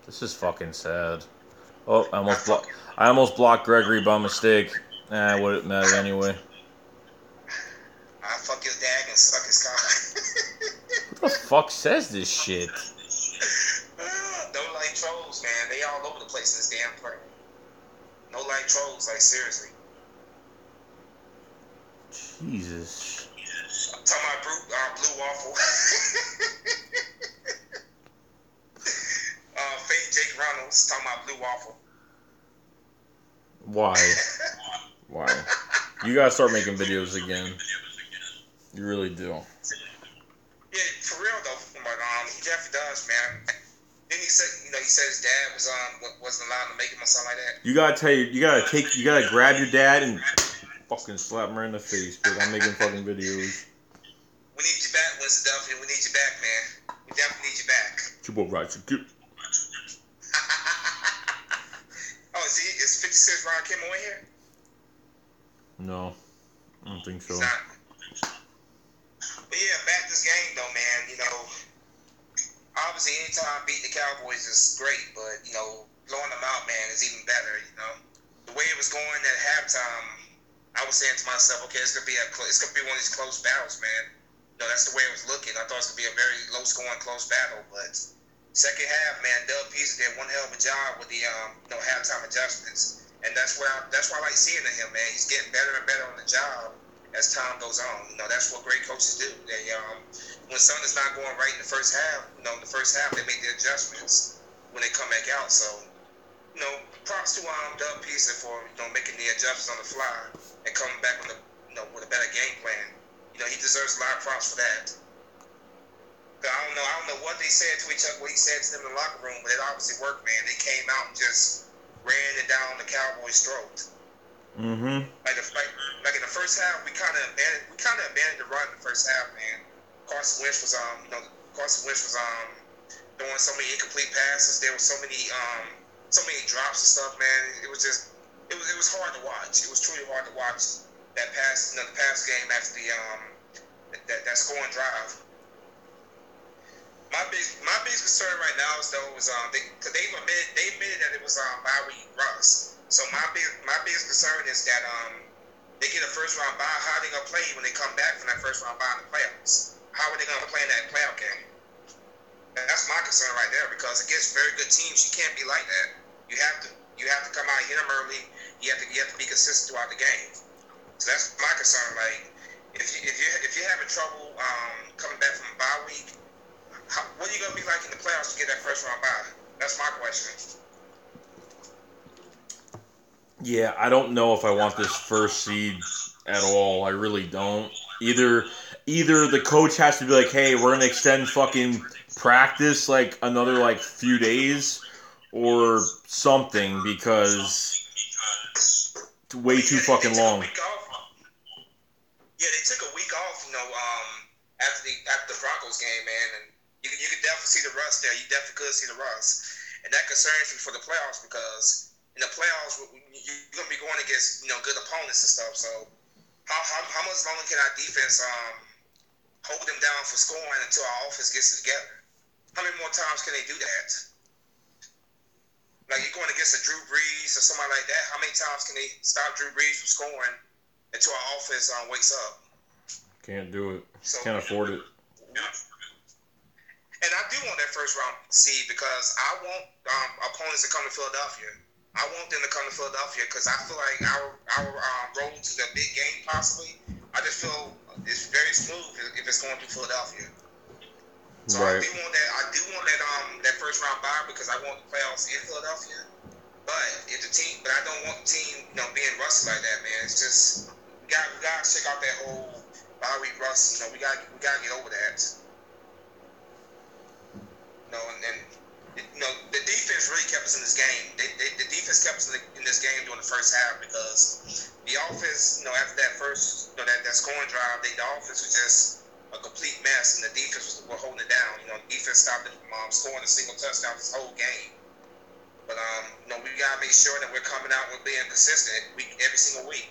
This is fucking sad. Oh, I almost blocked Gregory by mistake. Wouldn't matter anyway. I fuck your dad and suck his cock. Who the fuck says this shit? Don't like trolls, man. They all over the place in this damn play. No like trolls, like, seriously. Jesus. I'm talking about Blue Waffle. Fake Jake Reynolds talking about Blue Waffle. Why? Why? You gotta start making videos again. You really do. Yeah, for real though. But he definitely does, man. Then he said, he said his dad wasn't allowed to make him or something like that. You gotta grab your dad and fucking slap him right in the face because I'm making fucking videos. We need you back, Winston Duffy. We need you back, man. We definitely need you back. Oh, is 56 Ron Kimmel in here? No, I don't think so. He's not. But yeah, back to this game though, man. Obviously anytime beating the Cowboys is great, but blowing them out, man, is even better. The way it was going at halftime, I was saying to myself, okay, it's gonna be one of these close battles, man. that's the way it was looking. I thought it was going to be a very low-scoring, close battle. But second half, man, Doug Peterson did one hell of a job with the halftime adjustments. And that's why I like seeing him, man. He's getting better and better on the job as time goes on. That's what great coaches do. They when something's not going right in the first half, they make the adjustments when they come back out. So, props to Doug Peterson for making the adjustments on the fly and coming back with a better game plan. He deserves a lot of props for that. I don't know what they said to each other, what he said to them in the locker room, but it obviously worked, man. They came out and just ran it down the Cowboys' throat. Mm-hmm. Like in the first half, we kind of abandoned the run in the first half, man. Carson Wentz was throwing so many incomplete passes. There were so many drops and stuff, man. It was hard to watch. It was truly hard to watch that pass game after that scoring drive. My biggest concern right now is because they admitted that it was bye week rust. So my biggest concern is that they get a first round bye. How are they gonna play when they come back from that first round bye in the playoffs? How are they gonna play in that playoff game? And that's my concern right there, because against very good teams, you can't be like that. You have to come out and hit them early. You have to be consistent throughout the game. So that's my concern. Like if you're having trouble coming back from a bye week, what are you gonna be like in the playoffs to get that first round bye? That's my question. Yeah, I don't know if I want this first seed at all. I really don't. Either the coach has to be like, hey, we're gonna extend fucking practice like another like few days or something, because it's way too fucking long. Yeah, they took a week off, after the Broncos game, man, and you could definitely see the rust there. You definitely could see the rust, and that concerns me for the playoffs, because in the playoffs you're gonna be going against good opponents and stuff. So how much longer can our defense hold them down for scoring until our offense gets it together? How many more times can they do that? Like, you're going against a Drew Brees or somebody like that. How many times can they stop Drew Brees from scoring until our offense wakes up? Can't do it. Can't afford it. And I do want that first round seed, because I want opponents to come to Philadelphia. I want them to come to Philadelphia, because I feel like our road to the big game possibly, I just feel it's very smooth if it's going through Philadelphia. So right. I do want that first round bye, because I want the playoffs in Philadelphia. But I don't want the team being rusty like that, man. It's just we gotta check out that whole bye week rust. We gotta get over that. The defense really kept us in this game. The defense kept us in this game during the first half, because the offense, after that first, that scoring drive, the offense was just a complete mess, and the defense was holding it down. The defense stopped it from scoring a single touchdown this whole game. But we gotta make sure that we're coming out with being consistent every single week.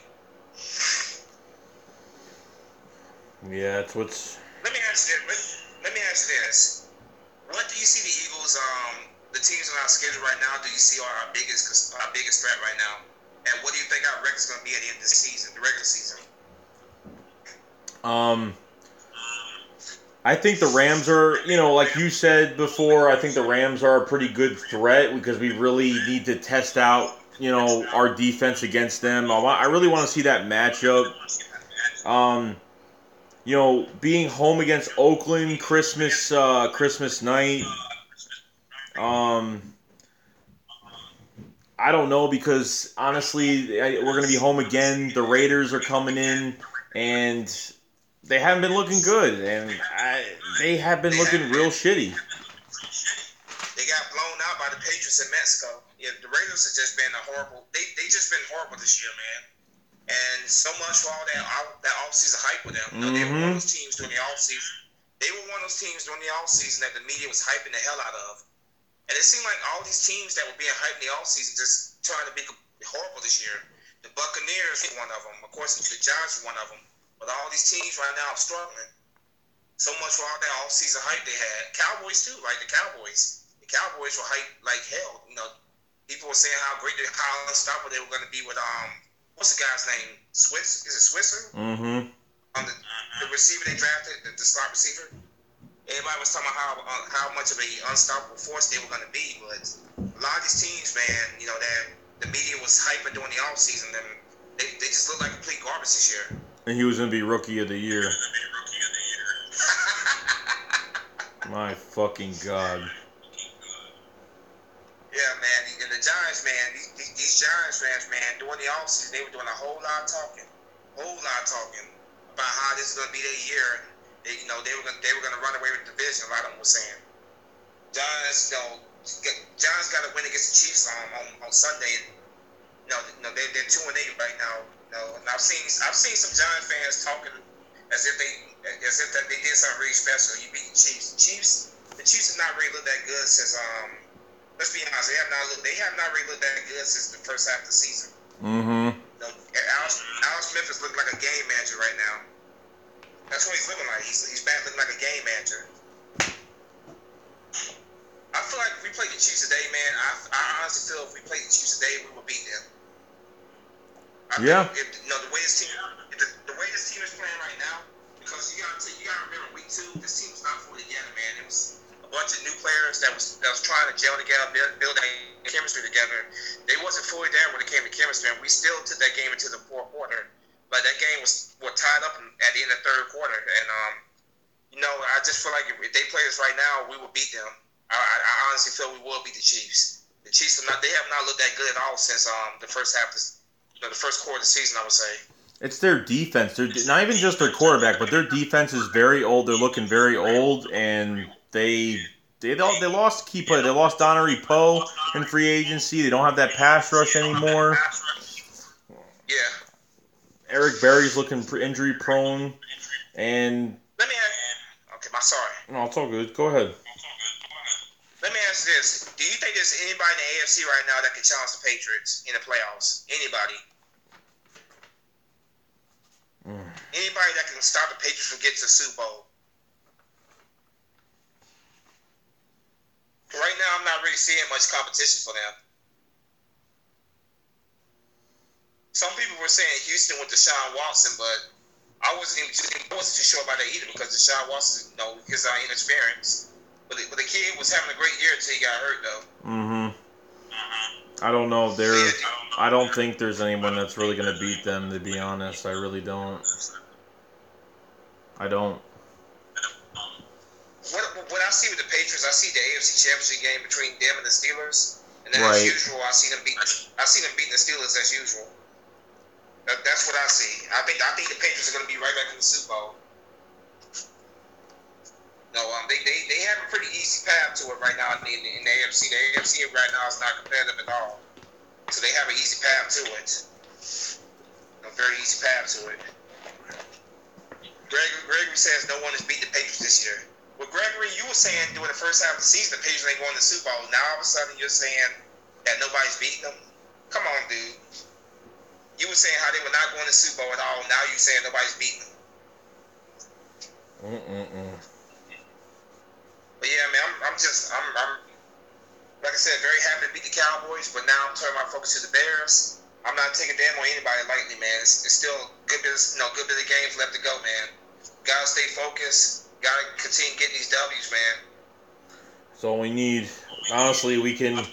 Yeah, it's what's. Let me ask you this. What do you see the Eagles, the teams on our schedule right now, do you see are our biggest threat right now? And what do you think our record's going to be at the end of the season, the regular season? I think the Rams are, like you said before, I think the Rams are a pretty good threat, because we really need to test out, our defense against them. I really want to see that matchup. Being home against Oakland Christmas night. I don't know, because honestly, we're going to be home again. The Raiders are coming in, and they haven't been looking good, and they have been looking real shitty. They got blown out by the Patriots in Mexico. Yeah, the Raiders have just been horrible. They just been horrible this year, man. And so much for all that offseason hype with them. They were one of those teams during the offseason. That the media was hyping the hell out of. And it seemed like all these teams that were being hyped in the offseason just trying to be horrible this year. The Buccaneers were one of them. Of course, the Giants were one of them. But all these teams right now are struggling. So much for all that offseason hype they had. Cowboys, too, like the Cowboys. The Cowboys were hyped like hell. People were saying how unstoppable they were going to be with, what's the guy's name? Is it Switzer? Mm-hmm. The receiver they drafted, the slot receiver. Everybody was talking about how much of a unstoppable force they were going to be, but a lot of these teams, man, you know, that the media was hyping during the offseason, and they just look like complete garbage this year. And he was going to be Rookie of the Year. My fucking God. Yeah, man, and the Giants, man, these Giants fans, man, during the offseason, they were doing a whole lot of talking about how this is going to be their year. They were going to run away with the division. A lot of them were saying, Giants got to win against the Chiefs on Sunday. They're 2-8 right now. And I've seen some Giants fans talking as if that they did something really special. You beat the Chiefs. The Chiefs have not really looked that good since let's be honest, they have not really looked that good since the first half of the season. Mm-hmm. Alex Smith is looking like a game manager right now. That's what he's looking like. He's back looking like a game manager. I feel like if we play the Chiefs today, man, I honestly feel if we play the Chiefs today, we will beat them. Yeah. The way this team is playing right now, because you gotta remember, week 2, this team was not fully together, man. It was a bunch of new players that was trying to gel together, build a chemistry together. They wasn't fully there when it came to chemistry, and we still took that game into the fourth quarter. But that game was tied up at the end of the third quarter, and I just feel like if they play us right now, we will beat them. I honestly feel we will beat the Chiefs. The Chiefs have not looked that good at all since the first half, the first quarter of the season, I would say. It's their defense. They're not even just their quarterback, but their defense is very old. They're looking very old, and they lost key player. They lost Donnery Poe in free agency. They don't have that pass rush anymore. Yeah. Eric Berry's looking injury prone, and let me ask. Okay, sorry. No, it's all good. Go ahead. Let me ask this: do you think there's anybody in the AFC right now that can challenge the Patriots in the playoffs? Anybody? Anybody that can stop the Patriots from getting to the Super Bowl? Right now, I'm not really seeing much competition for them. Some people were saying Houston with Deshaun Watson, but I wasn't too sure about that either because Deshaun Watson, his inexperience. But the kid was having a great year until he got hurt, though. Mm-hmm. I don't know. I don't think there's anyone that's really going to beat them, to be honest. I really don't. I don't. What I see with the Patriots, I see the AFC Championship game between them and the Steelers, and then right. As usual, I see them beating the Steelers as usual. That's what I see. I think the Patriots are going to be right back in the Super Bowl. No, they have a pretty easy path to it right now in the AFC. The AFC right now is not competitive at all, so they have an easy path to it. A very easy path to it. Gregory says no one has beat the Patriots this year. Well, Gregory, you were saying during the first half of the season the Patriots ain't going to the Super Bowl. Now all of a sudden you're saying that nobody's beating them. Come on, dude. You were saying how they were not going to the Super Bowl at all. Now you're saying nobody's beating them. But yeah, man, I'm like I said, very happy to beat the Cowboys. But now I'm turning my focus to the Bears. I'm not taking damn on anybody lightly, man. It's still good bit of games left to go, man. Gotta stay focused. Gotta continue getting these W's, man. That's all we need. Honestly, we can.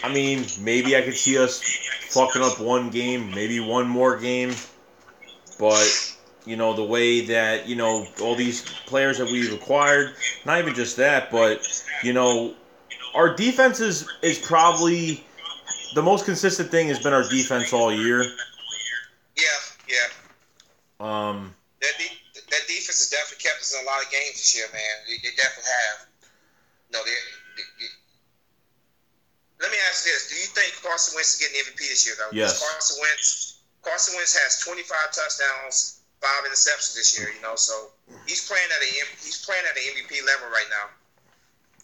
I mean, maybe I could see us fucking up one game, maybe one more game. But, the way that, all these players that we've acquired, not even just that, but, our defense is probably the most consistent thing has been our defense all year. Yeah. That defense has definitely kept us in a lot of games this year, man. They definitely have. Let me ask this: do you think Carson Wentz is getting MVP this year, though? Yes. Carson Wentz has 25 touchdowns, 5 interceptions this year. So he's playing at an MVP level right now.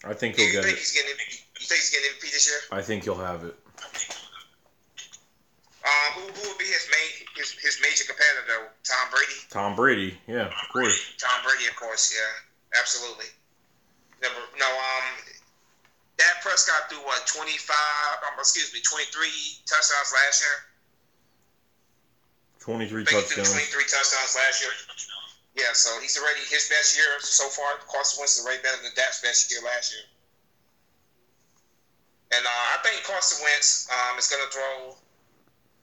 I think he'll get it. You think he's getting MVP this year? I think he'll have it. Who would be his major competitor? Tom Brady. Tom Brady, yeah, of course. Tom Brady, of course, yeah, absolutely. Dak Prescott threw 23 touchdowns last year. 23 touchdowns. 23 touchdowns last year. Yeah, so he's already his best year so far. Carson Wentz is already better than Dak's best year last year. And I think Carson Wentz is going to throw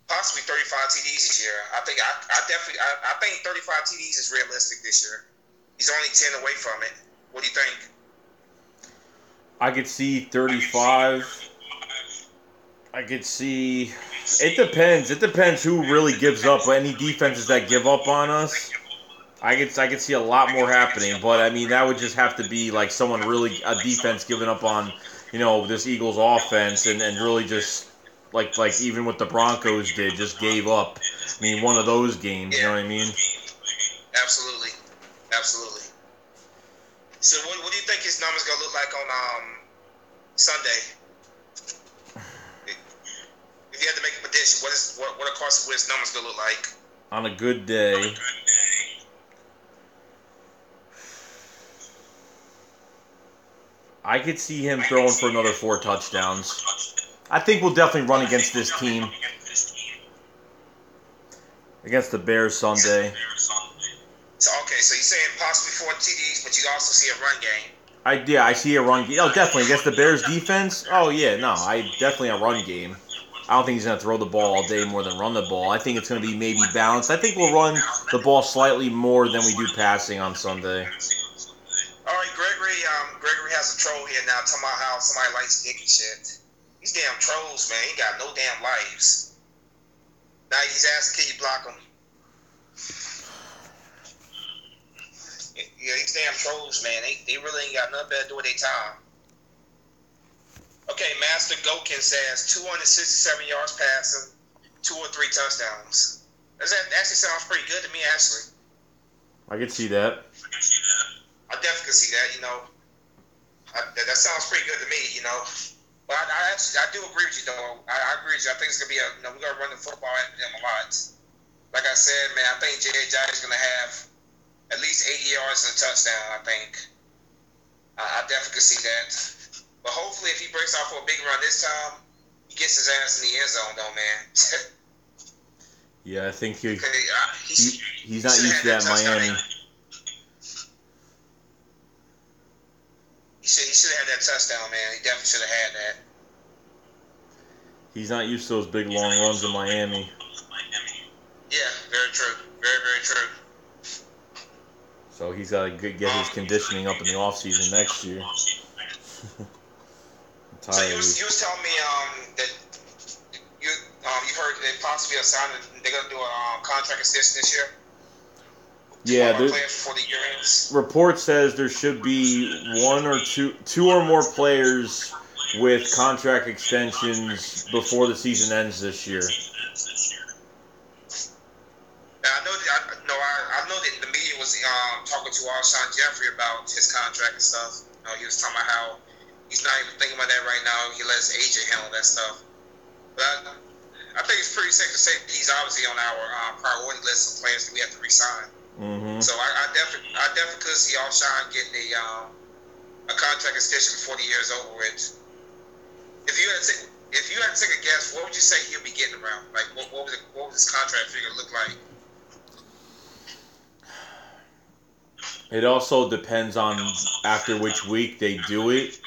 possibly 35 TDs this year. I think I think 35 TDs is realistic this year. He's only 10 away from it. What do you think? I could see 35. I could see. It depends. It depends who really gives up. Any defenses that give up on us, I could see a lot more happening. But I mean, that would just have to be like someone really a defense giving up on, this Eagles offense and really just like even what the Broncos did, just gave up. I mean, one of those games. You know what I mean? Absolutely, absolutely. So what do you think his numbers gonna look like on Sunday? If you had to make a prediction, what are Carson Wentz numbers gonna look like on a good day? I could see him throwing for another 4 touchdowns. I think we'll definitely run against this team. Against the Bears Sunday. So, okay, so you're saying possibly 4 TDs, but you also see a run game. I see a run game. Oh, definitely. Against the Bears defense? Oh, yeah, no. Definitely a run game. I don't think he's going to throw the ball all day more than run the ball. I think it's going to be maybe balanced. I think we'll run the ball slightly more than we do passing on Sunday. All right, Gregory has a troll here now talking about how somebody likes dick and shit. These damn trolls, man, he got no damn lives. Now he's asking, can you block him? Yeah, these damn trolls, man, they really ain't got nothing better to do with their time. Okay, Master Gokin says 267 yards passing, 2 or 3 touchdowns. That actually sounds pretty good to me, actually. I could see that. I definitely can see that, that sounds pretty good to me, But I do agree with you, though. I agree with you. I think it's going to be we're going to run the football at them a lot. Like I said, man, I think J.J. is going to have at least 80 yards and a touchdown, I think. I definitely can see that. But hopefully, if he breaks out for a big run this time, he gets his ass in the end zone, though, man. Yeah, I think he's not used to that in Miami. He should have had that touchdown, man. He definitely should have had that. He's not used to those big, long runs in Miami. Yeah, very true. Very, very true. So he's got to get his conditioning up in the offseason next year. So you was telling me that you heard they possibly are signing. They're gonna do a contract extension this year. Yeah, before the year ends. Report says there should be two or more players with contract extensions before the season ends this year. I know that the media was talking to Alshon Jeffrey about his contract and stuff. He was talking about how he's not even thinking about that right now. He lets agent handle that stuff. But I think it's pretty safe to say that he's obviously on our priority list of players that we have to re-sign. Mm-hmm. So I definitely could see Alshon getting a contract extension before the year is over with. If you had to take a guess, what would you say he'll be getting around? Like what would his contract figure look like? It also depends on after which week they do it,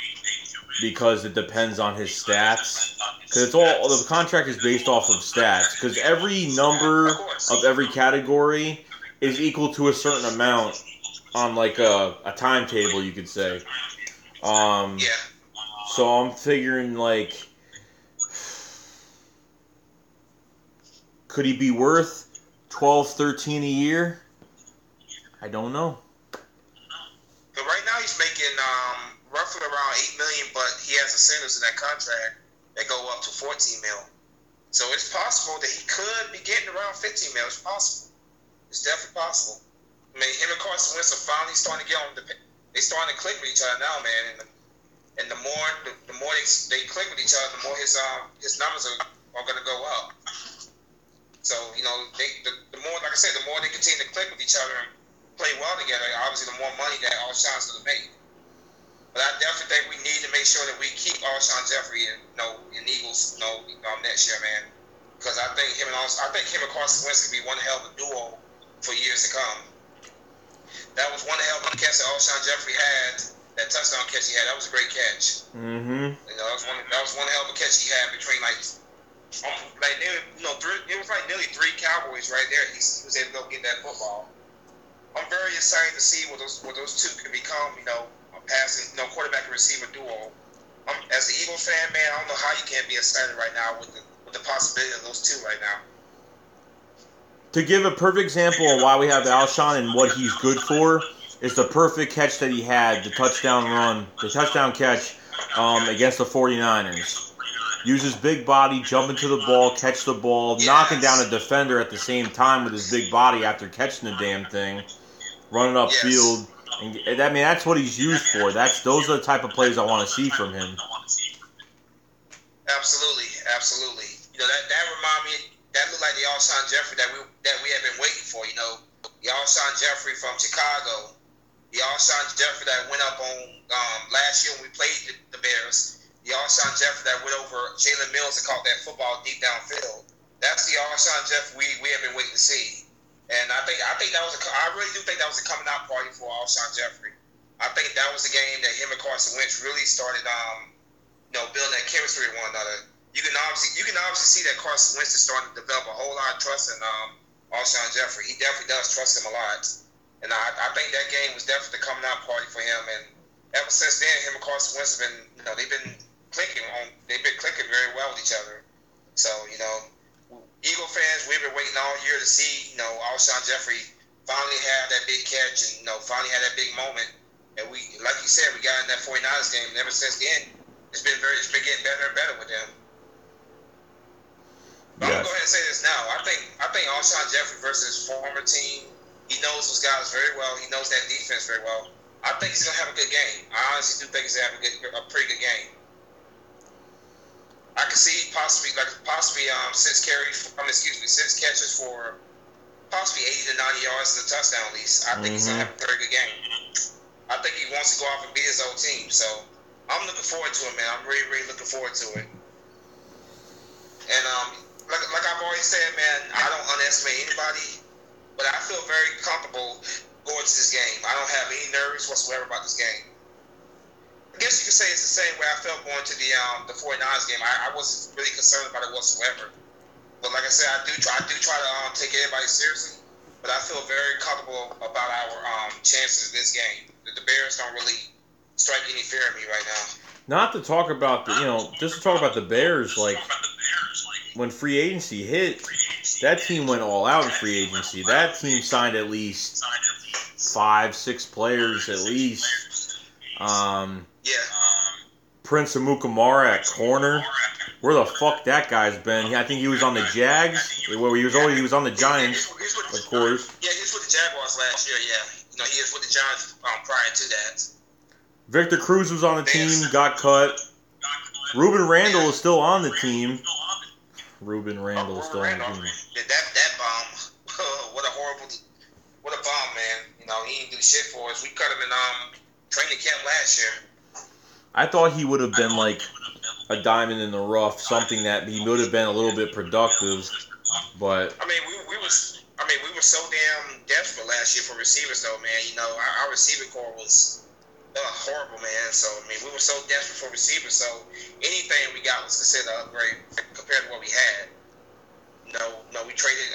because it depends on his stats. Because the contract is based off of stats. Because every number of every category is equal to a certain amount on like a timetable, you could say. Yeah. So I'm figuring like, could he be worth 12, 13 a year? I don't know. But right now he's making roughly around $8 million, but he has incentives in that contract that go up to $14 million. So it's possible that he could be getting around $15 million. It's possible. It's definitely possible. I mean, him and Carson Wentz are finally starting to get on they starting to click with each other now, man. And the more they click with each other, the more his numbers are going to go up. So the more, like I said, the more they continue to click with each other and play well together, obviously the more money that Alshon's going to make. But I definitely think we need to make sure that we keep Alshon Jeffrey in Eagles next year, man. Because I think him and Carson Wentz could be one hell of a duo for years to come. That was one hell of a catch that Alshon Jeffrey had. That touchdown catch he had, that was a great catch. Mm-hmm. You know, that was one hell of a catch he had between nearly, it was like nearly 3 Cowboys right there. He was able to go get that football. I'm very excited to see what those two can become. You know, passing, quarterback and receiver duo. As an Eagles fan, man, I don't know how you can't be excited right now with the possibility of those two right now. To give a perfect example of why we have Alshon and what he's good for, is the perfect catch that he had, the touchdown run, the touchdown catch against the 49ers. Use his big body, jump into the ball, catch the ball, knocking down a defender at the same time with his big body after catching the damn thing, running upfield. And that's what he's used for. Those are the type of plays I want to see from him. Absolutely. You know, that remind me. That looked like the Alshon Jeffrey that we have been waiting for. You know, the Alshon Jeffrey from Chicago, the Alshon Jeffrey that went up on last year when we played the Bears, the Alshon Jeffrey that went over Jalen Mills and caught that football deep downfield. That's the Alshon Jeffrey we have been waiting to see. And I really do think that was a coming out party for Alshon Jeffrey. I think that was the game that him and Carson Wentz really started, building that chemistry with one another. You can obviously see that Carson Wentz is starting to develop a whole lot of trust in Alshon Jeffrey. He definitely does trust him a lot, and I think that game was definitely the coming out party for him. And ever since then, him and Carson Wentz have been, they've been clicking very well with each other. So Eagle fans, we've been waiting all year to see Alshon Jeffrey finally have that big catch and finally have that big moment. And we, like you said, we got in that 49ers game, and ever since then, it's been getting better and better with them. But I'm gonna go ahead and say this now. I think Alshon Jeffrey versus his former team, he knows those guys very well. He knows that defense very well. I think he's gonna have a good game. I honestly do think he's gonna have a pretty good game. I can see possibly 6 catches for possibly 80 to 90 yards and a touchdown at least. I think he's gonna have a very good game. I think he wants to go off and beat his old team. So I'm looking forward to it, man. I'm really, really looking forward to it. And like I've always said, man, I don't underestimate anybody, but I feel very comfortable going to this game. I don't have any nerves whatsoever about this game. I guess you could say it's the same way I felt going to the 49ers game. I wasn't really concerned about it whatsoever. But like I said, I do try to take everybody seriously, but I feel very comfortable about our chances in this game. The Bears don't really strike any fear in me right now. Not to talk about just to talk about the Bears, like when free agency hit, that team went all out in free agency. That team signed at least 5-6 players at least. Prince Amukamara at corner. Where the fuck that guy's been? I think he was on the Jags. Well, he was on the Giants, of course. Yeah, he was with the Jaguars last year. Yeah, he was with the Giants prior to that. Victor Cruz was on the team, got cut. Ruben Randall is still on the team. Ruben Randall is still on the team. Yeah, that bomb. What a bomb, man. He didn't do shit for us. We cut him in training camp last year. I thought he would have been like a diamond in the rough, something that he would have been a little bit productive, but we were so damn desperate last year for receivers, though, man. Our receiving core was horrible, man. So we were so desperate for receivers. So anything we got was considered an upgrade compared to what we had. We traded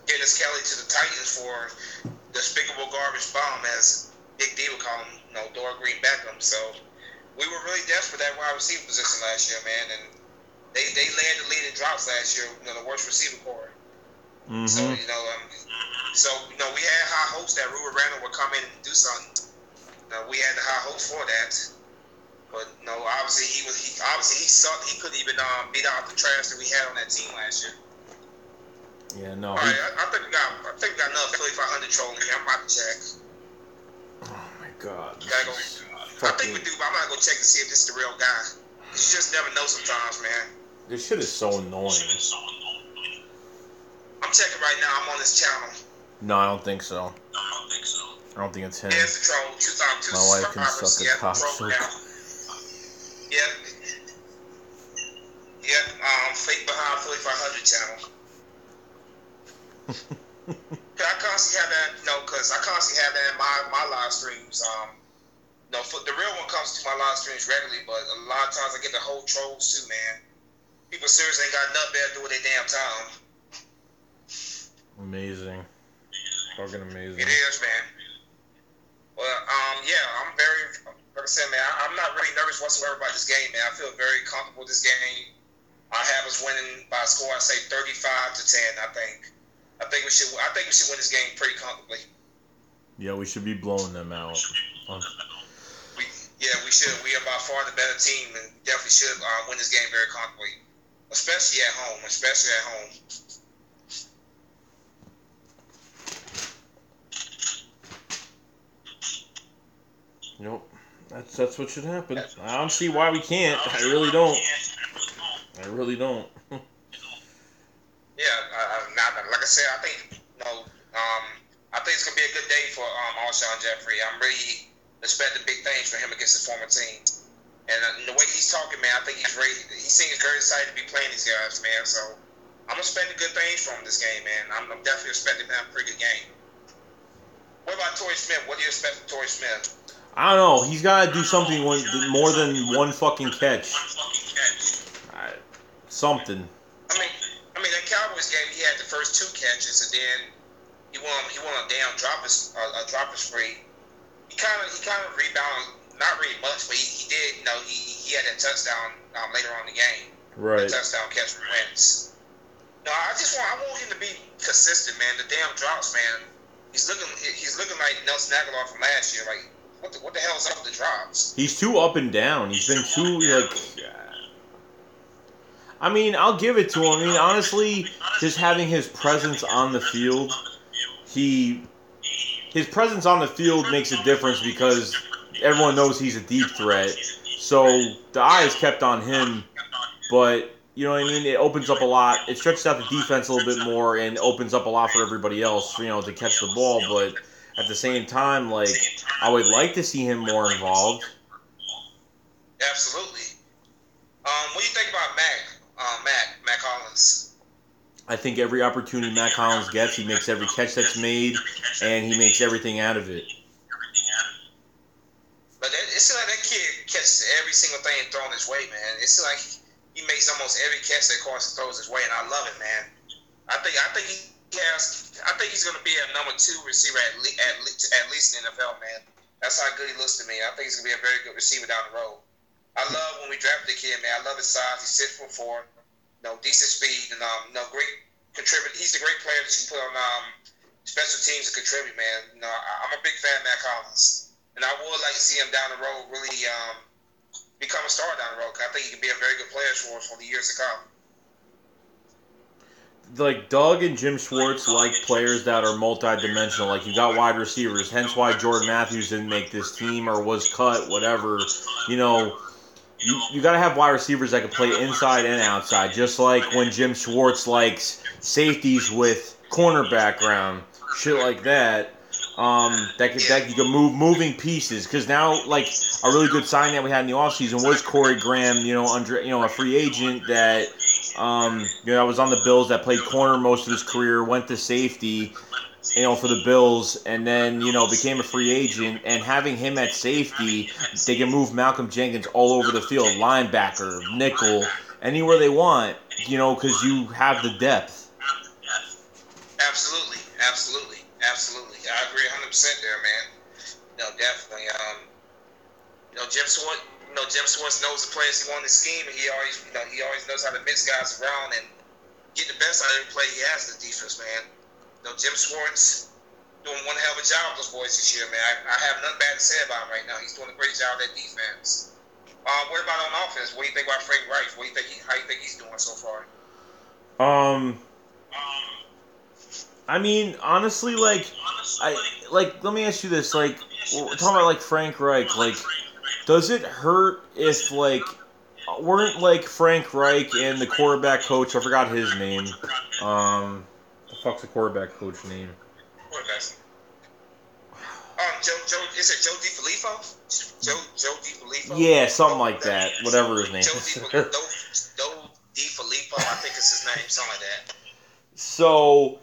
Dennis Kelly to the Titans for despicable garbage bomb, as Big D would call him, Dora Green Beckham. So we were really desperate at wide receiver position last year, man, and they led the lead in drops last year. The worst receiver core. Mm-hmm. So we had high hopes that Ruben Randall would come in and do something. We had the high hopes for that, but obviously he sucked. He couldn't even beat out the trash that we had on that team last year. Yeah, no. All right, I think we got another 500 trolling here. I'm about to check. Oh my God. Gotta go. I think we do, but I'm gonna go check to see if this is the real guy. You just never know sometimes, man. This shit is so annoying. I'm checking right now. I'm on this channel. No, I don't think so. I don't think it's him. Yeah, it's the troll. My wife can suck a cock so good. Yep. Fake behind 4500 channel. I constantly have that, because I constantly have that in my live streams. The real one comes to my live streams regularly, but a lot of times I get the whole trolls too, man. People seriously ain't got nothing better to do with their damn time. Amazing. Fucking amazing. It is, man. Well, yeah, I'm very, like I said, man, I'm not really nervous whatsoever about this game, man. I feel very comfortable with this game. I have us winning by a score, I say 35-10, I think. I think we should win this game pretty comfortably. Yeah, we should be blowing them out. We should. We are by far the better team, and definitely should win this game very comfortably, especially at home. Nope. That's what should happen. I don't see why we can't. I really don't. Yeah, like I said, I think I think it's gonna be a good day for Alshon Jeffrey. I'm really expecting big things for him against his former team, and the way he's talking, man, I think he's ready. He seems very excited to be playing these guys, man. So I'm expecting good things from this game, man. I'm definitely expecting him to have a pretty good game. What about Torrey Smith? What do you expect from Torrey Smith? I don't know. He's got to do something more than one fucking catch. Something. I mean, that Cowboys game, he had the first 2 catches, and then he won a damn dropper spree. He kind of rebounded, not really much, but he did. He had that touchdown later on in the game. Right. The touchdown catch for Wentz. No, I want him to be consistent, man. The damn drops, man. He's looking like Nelson Aguilar from last year. Like, what the hell is up with the drops? He's too up and down. He's been too I mean, I'll give it to him. I mean, honestly, just having his presence on the field, his presence on the field makes a difference because everyone knows he's a deep threat. So the eye is kept on him, but you know what I mean? It opens up a lot. It stretches out the defense a little bit more and opens up a lot for everybody else, to catch the ball. But at the same time, I would like to see him more involved. Absolutely. What do you think about Mac Hollins? I think every opportunity Mac Hollins gets, he makes every catch that's made, and he makes everything out of it. But it seems like that kid catches every single thing thrown his way, man. It seems like he makes almost every catch that Carson throws his way, and I love it, man. I think he's going to be a number 2 receiver at least in the NFL, man. That's how good he looks to me. I think he's going to be a very good receiver down the road. I love when we drafted the kid, man. I love his size. He's 6'4", decent speed, and great contributor. He's a great player that you can put on special teams to contribute, man. I'm a big fan of Mac Hollins, and I would like to see him down the road really become a star down the road. Cause I think he can be a very good player for us for the years to come. Doug and Jim Schwartz like players that are multi-dimensional. You got wide receivers, hence why Jordan Matthews didn't make this team or was cut, whatever. You got to have wide receivers that can play inside and outside, just like when Jim Schwartz likes safeties with corner background, shit like that. That you can move moving pieces. Because now, a really good sign that we had in the offseason was Corey Graham, under a free agent that was on the Bills that played corner most of his career, went to safety, for the Bills, and then, became a free agent. And having him at safety, they can move Malcolm Jenkins all over the field, linebacker, nickel, anywhere they want, because you have the depth. Absolutely. I agree 100% there, man. Definitely. Jim Schwartz knows the players he wants to scheme, and he always knows how to mix guys around and get the best out of every play he has in the defense, man. Jim Schwartz doing one hell of a job with those boys this year, man. I have nothing bad to say about him right now. He's doing a great job at defense. What about on offense? What do you think about Frank Reich? How do you think he's doing so far? I mean, honestly, let me ask you this, we're talking about, Frank Reich, does it hurt if, weren't, Frank Reich and the quarterback coach, I forgot his name, the fuck's the quarterback coach name? Is it Joe DiFilippo? Joe DiFilippo? Yeah, something like that, whatever his name is. Joe DiFilippo, I think is his name, something like that. So,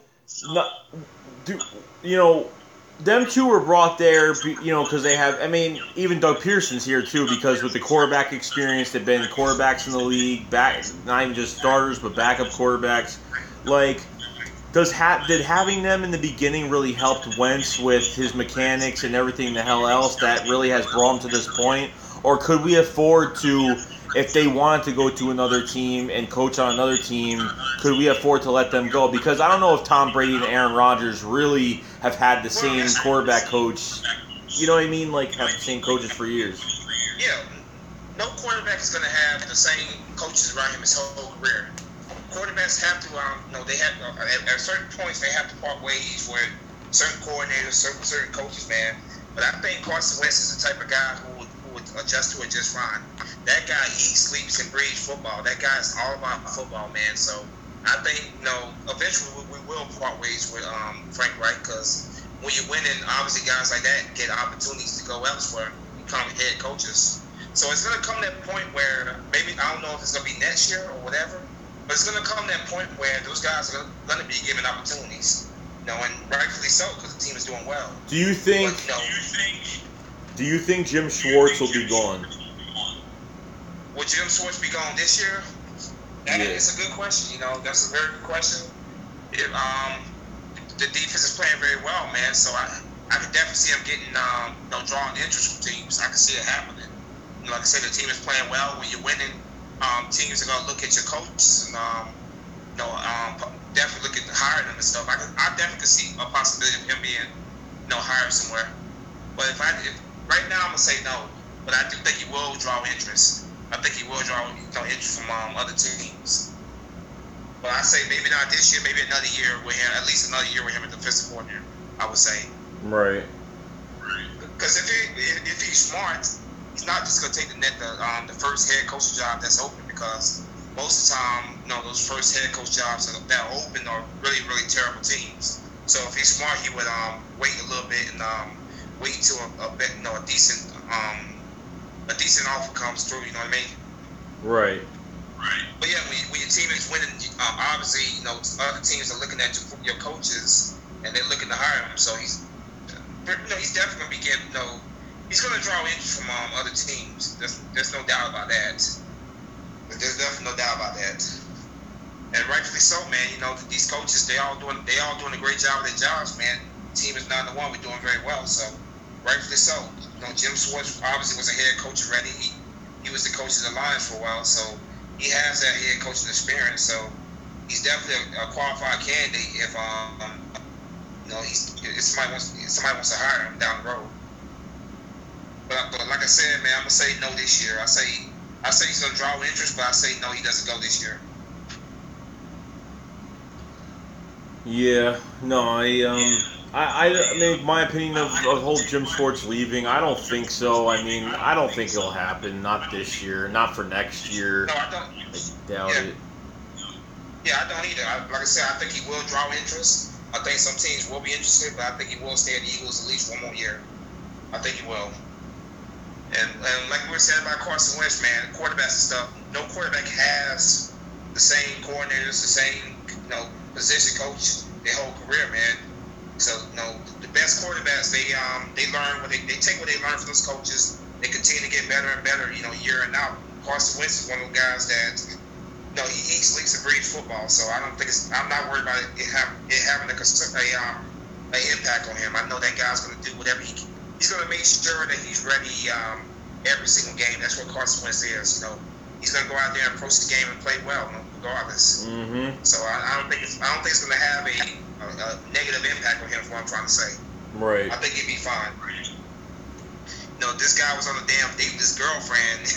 them two were brought there, because they have. I mean, even Doug Pearson's here too, because with the quarterback experience, they've been quarterbacks in the league, not even just starters, but backup quarterbacks. Like, did having them in the beginning really help Wentz with his mechanics and everything the hell else that really has brought him to this point? Or could we afford to, if they wanted to go to another team and coach on another team, could we afford to let them go? Because I don't know if Tom Brady and Aaron Rodgers really have had the same quarterback coach. You know what I mean? Like, have the same coaches for years. Yeah. No quarterback is going to have the same coaches around him his whole career. Quarterbacks have to, they have at certain points they have to part ways with certain coordinators, certain coaches, man. But I think Carson Wentz is the type of guy who would adjust to it just fine. That guy eats, sleeps, and breathes football. That guy is all about football, man. So I think, eventually we will part ways with Frank Reich, because when you're winning, obviously guys like that get opportunities to go elsewhere, become head coaches. So it's going to come to that point where maybe, I don't know if it's going to be next year or whatever, but it's going to come to that point where those guys are going to be given opportunities, and rightfully so, because the team is doing well. Do you think Jim Schwartz will be gone? Will Jim Schwartz be gone this year? That is a good question. That's a very good question. If, the defense is playing very well, man. So I can definitely see him getting, drawing interest from teams. I can see it happening. Like I said, the team is playing well. When you're winning, teams are gonna look at your coaches and, definitely look at hiring them and stuff. I definitely could see a possibility of him being, hired somewhere. But if right now I'm gonna say no, but I do think he will draw interest. I think he will draw interest from other teams. But I say maybe not this year, maybe another year with him, at least another year with him at the defensive coordinator, I would say. Right. Because if he's smart, he's not just gonna take the first head coach job that's open, because most of the time, those first head coach jobs that are open are really, really terrible teams. So if he's smart, he would wait a little bit and wait until a decent offer comes through. You know what I mean? Right. But yeah, when your team is winning, obviously, other teams are looking at your coaches and they're looking to hire him. So he's definitely gonna be getting, he's gonna draw interest from other teams. There's no doubt about that. There's definitely no doubt about that. And rightfully so, man. These coaches, they all doing a great job of their jobs, man. The team is 9-1. We're doing very well, so rightfully so. Jim Schwartz obviously was a head coach already. He was the coach of the Lions for a while, so he has that head coaching experience. So he's definitely a qualified candidate if somebody wants to hire him down the road. But like I said, man, I'm gonna say no this year. I say he's gonna draw interest, but I say no, he doesn't go this year. Yeah, no, I mean, my opinion of whole Jim Schwartz leaving, I don't think so. I mean, I don't think it'll happen. Not this year. Not for next year. No, I don't. I doubt it. Yeah, I don't either. Like I said, I think he will draw interest. I think some teams will be interested, but I think he will stay at the Eagles at least one more year. I think he will. And like we were saying about Carson Wentz, man, quarterbacks and stuff, no quarterback has the same coordinators, the same, position coach their whole career, man. So, the best quarterbacks, they learn they take what they learn from those coaches. They continue to get better and better, year in and out. Carson Wentz is one of those guys that, he eats, sleeps, and breathes football. So I'm not worried about it having an impact on him. I know that guy's going to do whatever he's going to make sure that he's ready every single game. That's what Carson Wentz is. He's going to go out there and approach the game and play well, regardless. Mm-hmm. So I don't think it's going to have a negative impact on him. Is what I'm trying to say. Right. I think he'd be fine. This guy was on a damn date with his girlfriend.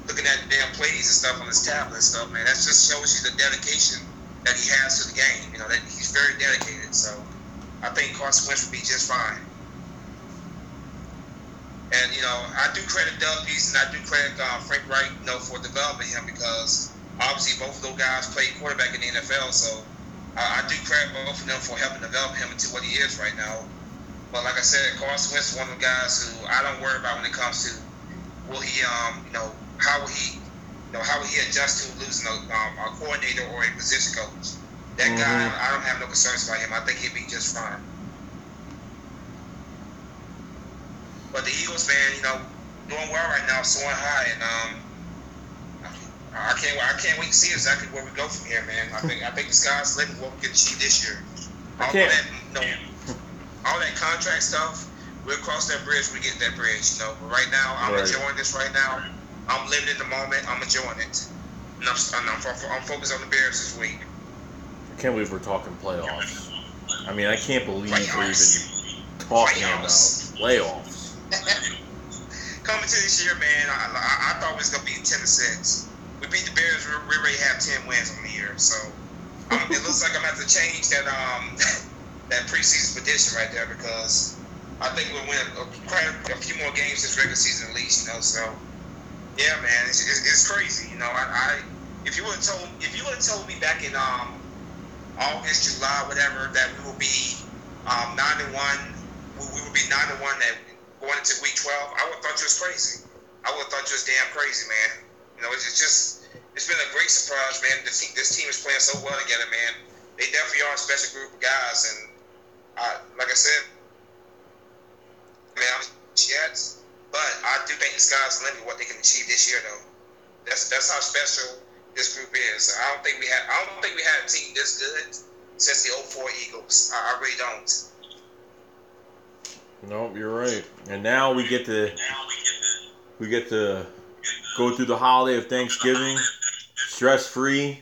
Looking at damn plays and stuff on his tablet and stuff, man. That just shows you the dedication that he has to the game. That he's very dedicated. So I think Carson Wentz would be just fine. And, I do credit Doug Peace and I do credit Frank Reich, for developing him, because obviously both of those guys played quarterback in the NFL. So I do credit both of them for helping develop him into what he is right now. But like I said, Carson Wentz is one of the guys who I don't worry about when it comes to will he, how will he adjust to losing a coordinator or a position coach. That guy, I don't have no concerns about him. I think he'll be just fine. But the Eagles, man, doing well right now, soaring high, and I can't wait to see exactly where we go from here, man. I think the sky's the limit what we can achieve this year. All that contract stuff, we'll cross that bridge when we get that bridge, But right now, I'm enjoying this right now. I'm living in the moment. I'm enjoying it. And I'm focused on the Bears this week. I can't believe we're talking playoffs. I mean, I can't believe we're even talking about playoffs. Coming to this year, man, I thought it was going to be 10-6. We beat the Bears. We already have 10 wins on the year. So it looks like I'm going to have to change that that preseason prediction right there because I think we'll win quite a few more games this regular season at least, So, yeah, man, it's crazy. If you would have told me back in August, July, whatever, that we will be 9-1, we will be 9-1 that going into week 12, I would have thought you was crazy. I would have thought you was damn crazy, man. It's been a great surprise, man. This team is playing so well together, man. They definitely are a special group of guys, and like I said, man, I'm Jets, but I do think the sky's the limit what they can achieve this year, though. That's how special this group is. I don't think we had a team this good since the 04 Eagles. I really don't. Nope, you're right. And now we get to go through the holiday of Thanksgiving, stress-free,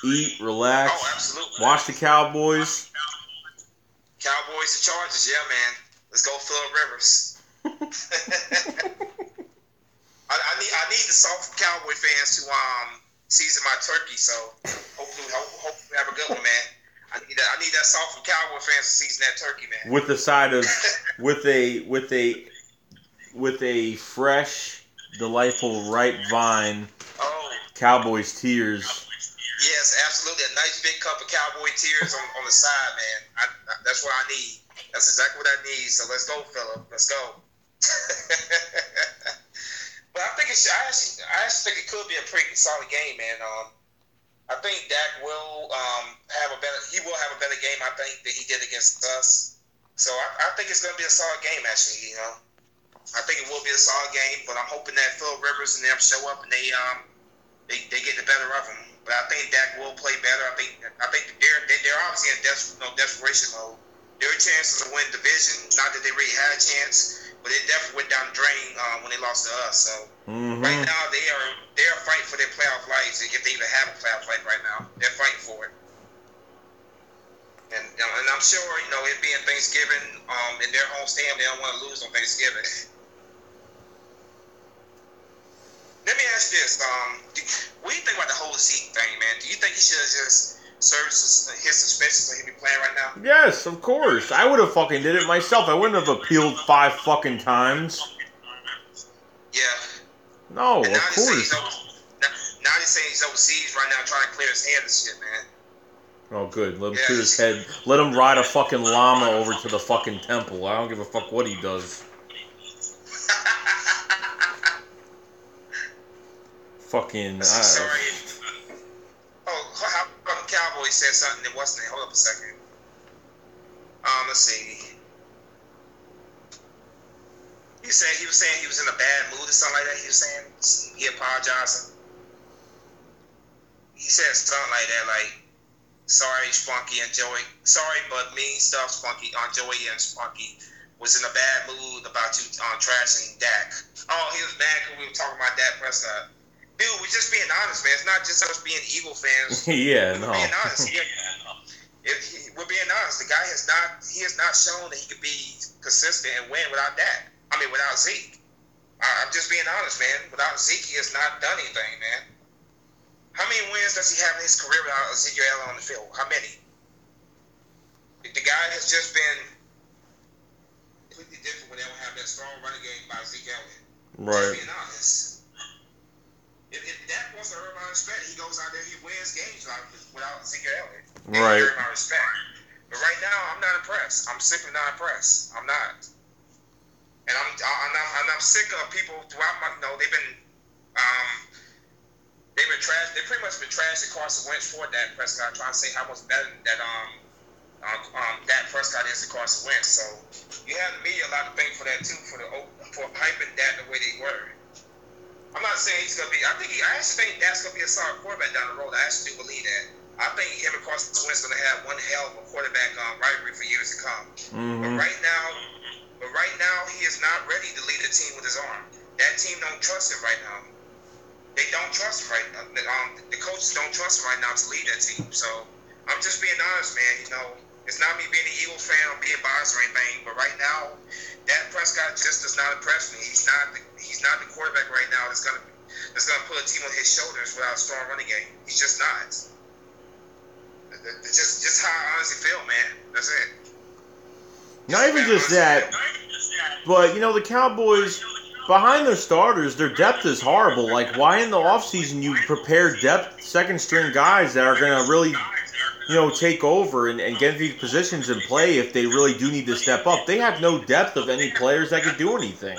eat, relax, watch the Cowboys. Cowboys and Chargers, yeah, man. Let's go Phillip Rivers. I need the soft Cowboy fans to season my turkey, so hopefully we have a good one, man. I need that soft from Cowboy fans to season that turkey, man. With the side of with a fresh, delightful ripe vine. Oh. Cowboys tears. Yes, absolutely. A nice big cup of Cowboy tears on the side, man. That's what I need. That's exactly what I need. So let's go, Phillip. Let's go. But I actually think it could be a pretty solid game, man. I think Dak will have a better game, I think, than he did against us. So I think it's going to be a solid game, actually. I think it will be a solid game, but I'm hoping that Phil Rivers and them show up and they get the better of him. But I think Dak will play better. I think they're obviously in desperation mode. Their chances to win division, not that they really had a chance, but it definitely went down the drain when they lost to us. So right now they are fighting for their playoff lives, if they even have a playoff life right now. They're fighting for it. And I'm sure, it being Thanksgiving in their home stadium, they don't want to lose on Thanksgiving. Let me ask you this: what do you think about the whole Zeke thing, man? Do you think he should have just served his suspension so he'd be playing right now? Yes, of course. I would have fucking did it myself. I wouldn't have appealed 5 fucking times. Yeah. No, and of course. Now they're saying he's overseas right now, trying to clear his head and shit, man. Oh, good. Let him clear his head. Let him ride a fucking llama over to the fucking temple. I don't give a fuck what he does. Fucking. Sorry. How about the Cowboys said something that wasn't there? Hold up a second. Let's see. He was saying he was in a bad mood or something like that. He was saying he apologized. He said something like that, like, "Sorry, Spunky and Joey. Sorry, but mean stuff, Spunky on Joey and Spunky was in a bad mood about you trashing Dak. Oh, he was mad because we were talking about Dak Prescott." Dude, we're just being honest, man. It's not just us being Eagle fans. Yeah, no. We're being honest. We're being honest. The guy has not shown that he could be consistent and win without Dak. Without Zeke. I'm just being honest, man. Without Zeke, he has not done anything, man. How many wins does he have in his career without Ezekiel on the field? How many? The guy has just been completely different when they don't have that strong running game by Ezekiel. Right. Just being honest. If Dak wants to earn my respect, he goes out there, he wins games without Ezekiel Elliott. Right. Earn my respect. But right now, I'm not impressed. I'm simply not impressed. I'm not. And I'm sick of people throughout my, they've been they've been trash. They pretty much been trashing Carson Wentz for Dak Prescott, trying to say how much better that Dak Prescott is than Carson Wentz. So you have the media a lot to thank for that too, for hyping Dak the way they were. I'm not saying he's gonna be. I actually think Dak's gonna be a solid quarterback down the road. I actually do believe that. I think him and Carson Wentz gonna have one hell of a quarterback rivalry for years to come. Mm-hmm. But right now, he is not ready to lead a team with his arm. That team don't trust him right now. They don't trust him right now. The coaches don't trust him right now to lead that team. So I'm just being honest, man. You know, it's not me being an Eagles fan or being biased or anything, but right now, Dak Prescott just does not impress me. He's not the quarterback right now that's gonna put a team on his shoulders without a strong running game. He's just not. It's just how I honestly feel, man. That's it. Not even just that, but you know, the Cowboys, behind their starters, their depth is horrible. Like, why in the offseason you prepare depth second string guys that are gonna really, you know, take over and get these positions and play if they really do need to step up? They have no depth of any players that could do anything.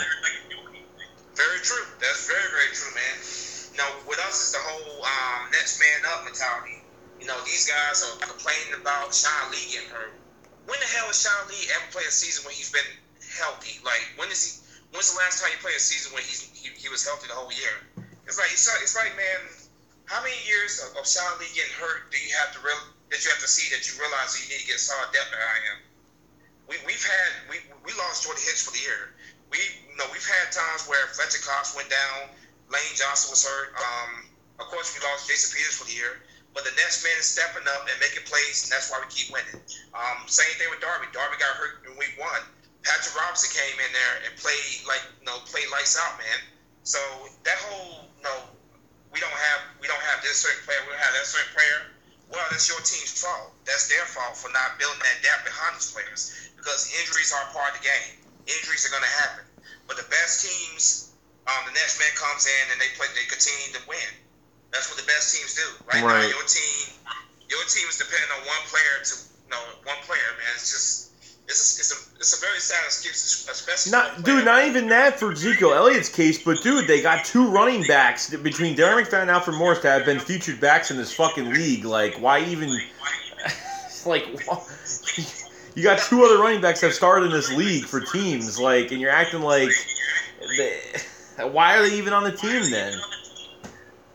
Very true. That's very, very true, man. You know, with us, it's the whole next man up mentality. You know, these guys are complaining about Sean Lee getting hurt. When the hell has Sean Lee ever played a season when he's been healthy? Like, when's the last time he played a season when he was healthy the whole year? It's like, man, how many years of Sean Lee getting hurt do you have to see that you realize that you need to get solid depth behind him? We lost Jordan Hicks for the year. We've had times where Fletcher Cox went down, Lane Johnson was hurt. Of course, we lost Jason Peters for the year. But the next man is stepping up and making plays, and that's why we keep winning. Same thing with Darby. Darby got hurt in week 1. Patrick Robinson came in there and played lights out, man. So that whole we don't have this certain player, we don't have that certain player. Well, that's your team's fault. That's their fault for not building that depth behind these players, because injuries are part of the game. Injuries are going to happen. But the best teams, the next man comes in and they continue to win. That's what the best teams do. Right now, your team is dependent on one player, man. It's a very sad excuse, especially. Not even that for Ezekiel Elliott's case, but dude, they got 2 running backs between Darren McFadden and Alfred Morris that have been featured backs in this fucking league. Like, why even? Like, you got 2 other running backs that have started in this league for teams, like, and you're acting like, why are they even on the team then?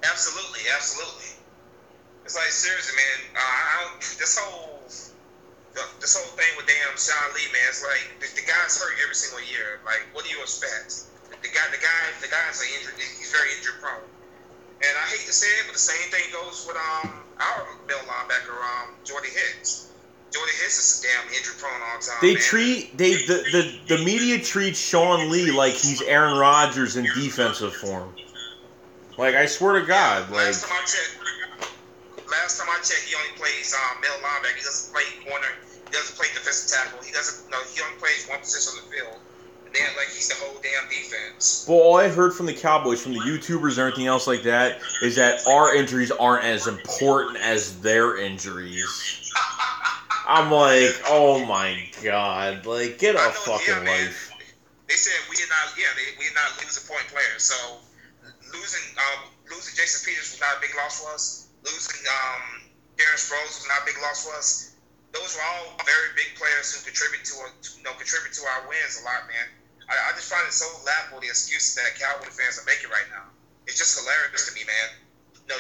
Absolutely. It's like, seriously, man. This whole thing with damn Sean Lee, man. It's like the guy's hurt every single year. Like, what do you expect? The guy's an injured. He's very injury prone. And I hate to say it, but the same thing goes with our middle linebacker, Jordy Hicks. Jordy Hicks is damn injury prone all the time. The media treats Sean Lee like he's Aaron Rodgers in defensive form. Like, I swear to God, like. Last time I checked, he only plays middle linebacker. He doesn't play corner. He doesn't play defensive tackle. He only plays one position on the field. And then, like, he's the whole damn defense. Well, all I've heard from the Cowboys, from the YouTubers or anything else like that, is that our injuries aren't as important as their injuries. I'm like, oh my God, like, get a fucking life. They said we're not losing point players. So losing Jason Peters was not a big loss for us. Losing Darren Sproles was not a big loss for us. Those were all very big players who contribute to our wins a lot, man. I just find it so laughable, the excuses that Cowboy fans are making right now. It's just hilarious to me, man.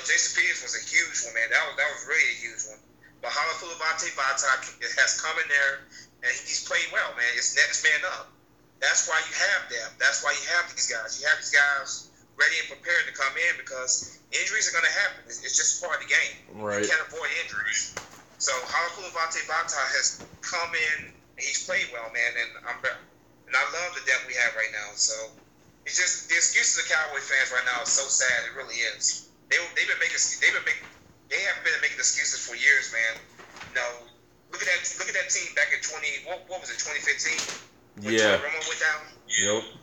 Jason Peters was a huge one, man. That was really a huge one. But Halafuluvate has come in there and he's played well, man. It's next man up. That's why you have them. That's why you have these guys. You have these guys ready and prepared to come in, because injuries are going to happen. It's just part of the game. Right. You can't avoid injuries. So Halafuluvate has come in and he's played well, man. And I love the depth we have right now. So it's just the excuses of Cowboy fans right now is so sad. It really is. They haven't been making excuses for years, man. Look at that team back in 2015. When Yeah. Romo went down. Yep.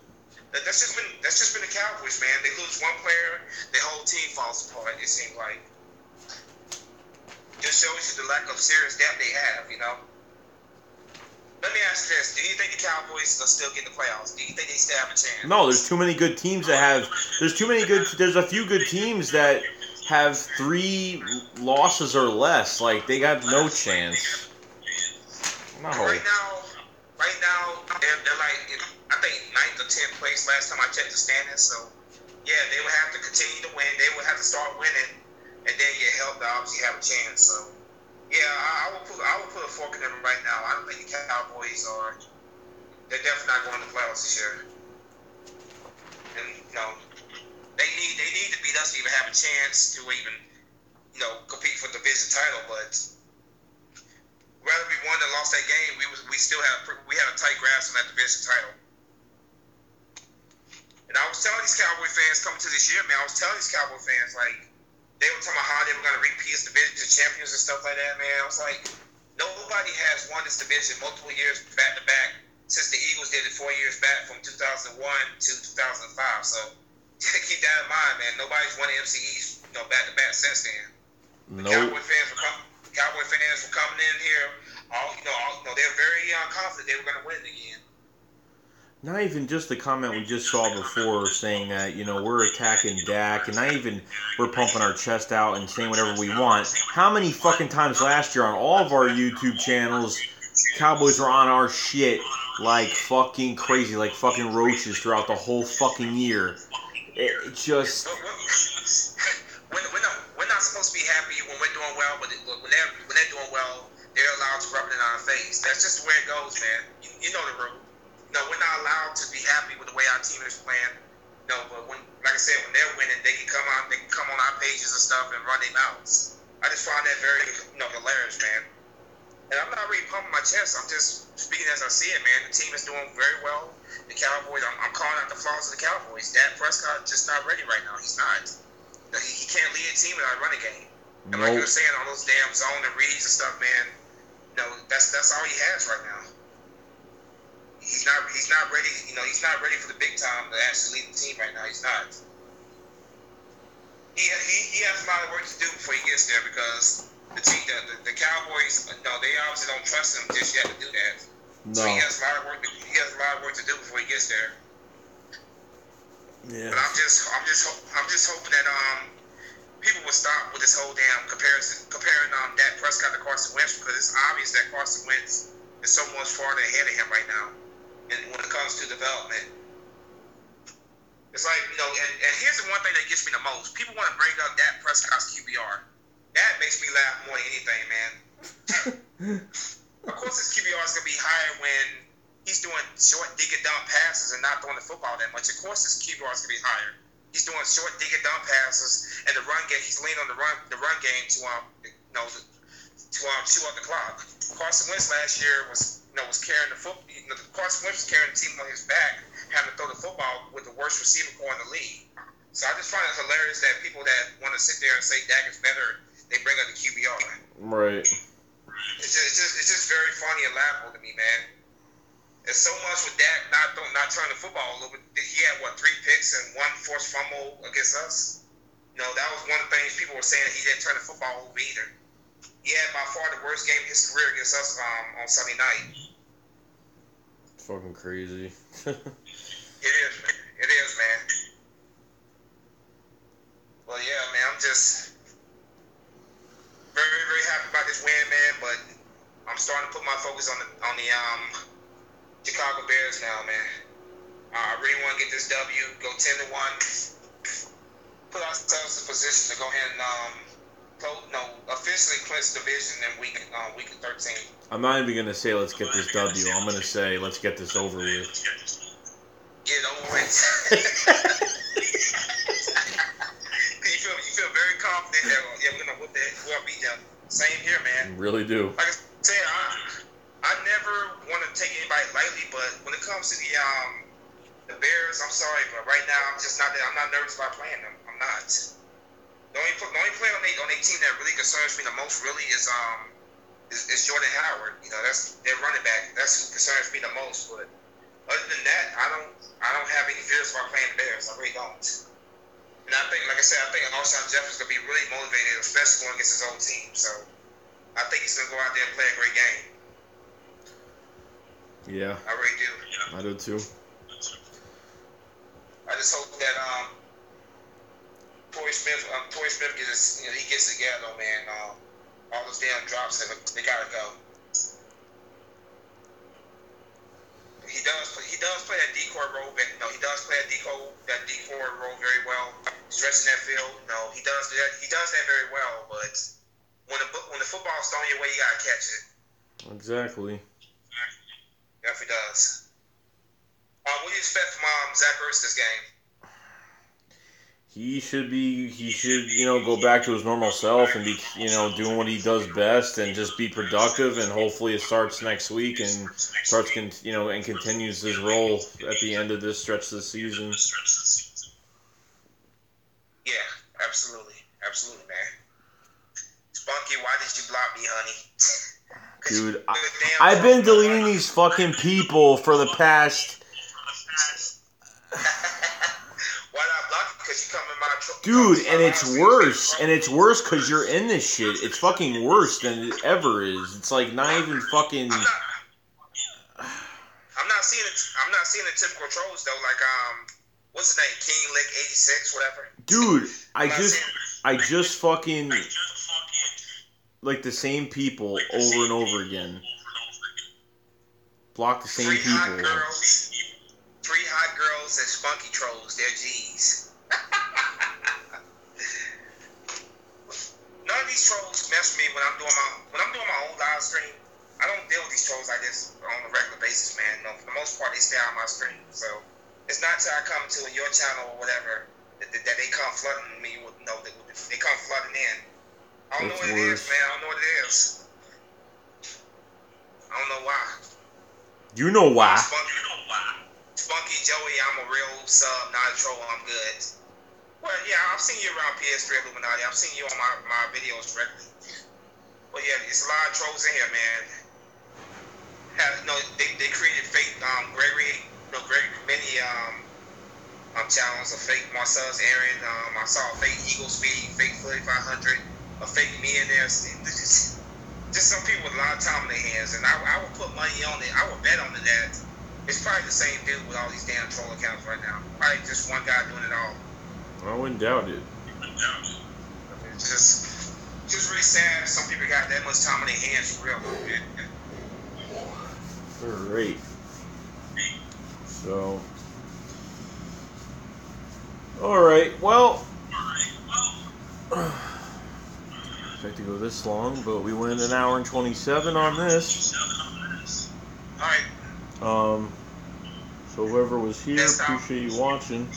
That's just been the Cowboys, man. They lose one player, the whole team falls apart. It seems like. Just shows you the lack of serious depth they have, Let me ask you this: do you think the Cowboys will still get in the playoffs? Do you think they still have a chance? No, there's too many good teams that have. There's a few good teams that have 3 losses or less. Like, they got no chance. No. Right now, they're like, I think 9th or 10th place last time I checked the standings. So, yeah, they would have to continue to win. They would have to start winning, and then get help to obviously have a chance. So, yeah, I would put a fork in them right now. I don't think the Cowboys are. They're definitely not going to the playoffs this year. And they need to beat us to even have a chance to even compete for the division title. But rather we won and lost that game, we still had a tight grasp on that division title. And I was telling these Cowboy fans coming to this year, man, I was telling these Cowboy fans, like, they were talking about how they were going to repeat as division champions and stuff like that, man. I was like, nobody has won this division multiple years back to back since the Eagles did it 4 years back from 2001 to 2005. So keep that in mind, man. Nobody's won the NFC East, back to back since then. Nope. Cowboy fans were coming in here. They're very confident they were going to win again. Not even just the comment we just saw before saying that, we're attacking Dak, and not even we're pumping our chest out and saying whatever we want. How many fucking times last year on all of our YouTube channels, Cowboys were on our shit like fucking crazy, like fucking roaches throughout the whole fucking year. It just... We're not supposed to be happy when we're doing well, but when they're doing well, they're allowed to rub it in our face. That's just the way it goes, man. You know the rule. We're not allowed to be happy with the way our team is playing. But like I said, when they're winning, they can come on our pages and stuff and run their mouths. I just find that very, hilarious, man. And I'm not really pumping my chest. I'm just speaking as I see it, man. The team is doing very well. The Cowboys, I'm calling out the flaws of the Cowboys. Dak Prescott just not ready right now. He's not. He can't lead a team without a running game. And like you were saying, all those damn zone and reads and stuff, man. That's all he has right now. He's not ready. He's not ready for the big time to actually lead the team right now. He's not. He has a lot of work to do before he gets there because the Cowboys, they obviously don't trust him just yet to do that. No. So he has a lot of work. He has a lot of work to do before he gets there. Yeah. But I'm just hoping that people will stop with this whole damn comparing Dak Prescott to Carson Wentz, because it's obvious that Carson Wentz is so much farther ahead of him right now. And when it comes to development, it's like, and here's the one thing that gets me the most. People want to bring up Dak Prescott's QBR. That makes me laugh more than anything, man. Of course his QBR is going to be higher when he's doing short, dig and dump passes and not throwing the football that much. Of course his QBR is going to be higher. He's doing short, dig and dump passes, and the run game, he's leaning on the run game to chew up the clock. Carson Wentz last year was carrying the football. Carson Wentz was carrying the team on his back, having to throw the football with the worst receiver core in the league. So I just find it hilarious that people that want to sit there and say Dak is better, they bring up the QBR. Right. It's just very funny and laughable to me, man. There's so much with Dak not turning the football a little bit. He had 3 picks and 1 forced fumble against us. That was one of the things people were saying, that he didn't turn the football over either. He had by far the worst game of his career against us on Sunday night. Fucking crazy. It is, man. Well, yeah, man, I'm just very, very happy about this win, man. But I'm starting to put my focus on the Chicago Bears now, man. I really want to get this W, go 10-1, put ourselves in position to go ahead and officially clinch the division in week 13. I'm not even gonna say let's get this W. I'm gonna say let's get this over with. Get it over with. you feel very confident that we're gonna beat them. Same here, man. Really do. Like I said, I never want to take anybody lightly, but when it comes to the Bears, I'm sorry, but right now I'm not nervous about playing them. I'm not. The only player on their team that really concerns me the most really is Jordan Howard. That's their running back. That's who concerns me the most. But other than that, I don't have any fears about playing the Bears. I really don't. And I think, like I said, Alshon Jeffery's gonna be really motivated, especially going against his own team. So I think he's gonna go out there and play a great game. Yeah. I really do. I do too. I just hope that Torrey Smith gets he gets together, man. All those damn drops, they gotta go. He does play that decoy role, but no, he does play that decoy role very well. Stretching that field, no, he does that. He does that very well. But when the football's thrown your way, you gotta catch it. Exactly. Definitely does. What do you expect from Zach Ertz this game? He should, go back to his normal self and be, doing what he does best and just be productive, and hopefully it starts next week and and continues his role at the end of this stretch of the season. Yeah, absolutely, man. Spunky, why did you block me, honey? Dude, I've been deleting these fucking people for the past. Dude, and it's worse. And it's worse because you're in this shit. It's fucking worse than it ever is. It's like not even fucking. I'm not seeing the typical trolls though. Like what's his name? King Lick 86, whatever. Dude, I just fucking like the same people over and over again. Block the same people. Three hot girls and spunky trolls. They're G's. None of these trolls mess with me when I'm doing my own live stream. I don't deal with these trolls like this on a regular basis, man. No, for the most part, they stay on my stream. So it's not till I come to your channel or whatever that they come flooding me with. No, they come flooding in. I don't know what it is, man. I don't know what it is. I don't know why. You know why. Spunky Joey, I'm a real sub, not a troll. I'm good. Well, yeah, I've seen you around PS3 Illuminati. I've seen you on my videos directly. But yeah, it's a lot of trolls in here, man. They created fake Gregory, many channels of fake Marcellus Aaron. I saw a fake Eagle Speed, fake 3500, a fake me in there. Just some people with a lot of time in their hands, and I would put money on it. I would bet on it that it's probably the same dude with all these damn troll accounts right now. Probably just one guy doing it all. I wouldn't doubt it. It's just really sad. Some people got that much time in their hands for real. Great. So, all right. Well, expect to go this long, but we went an hour and 27 on this. All right. So whoever was here, appreciate you watching.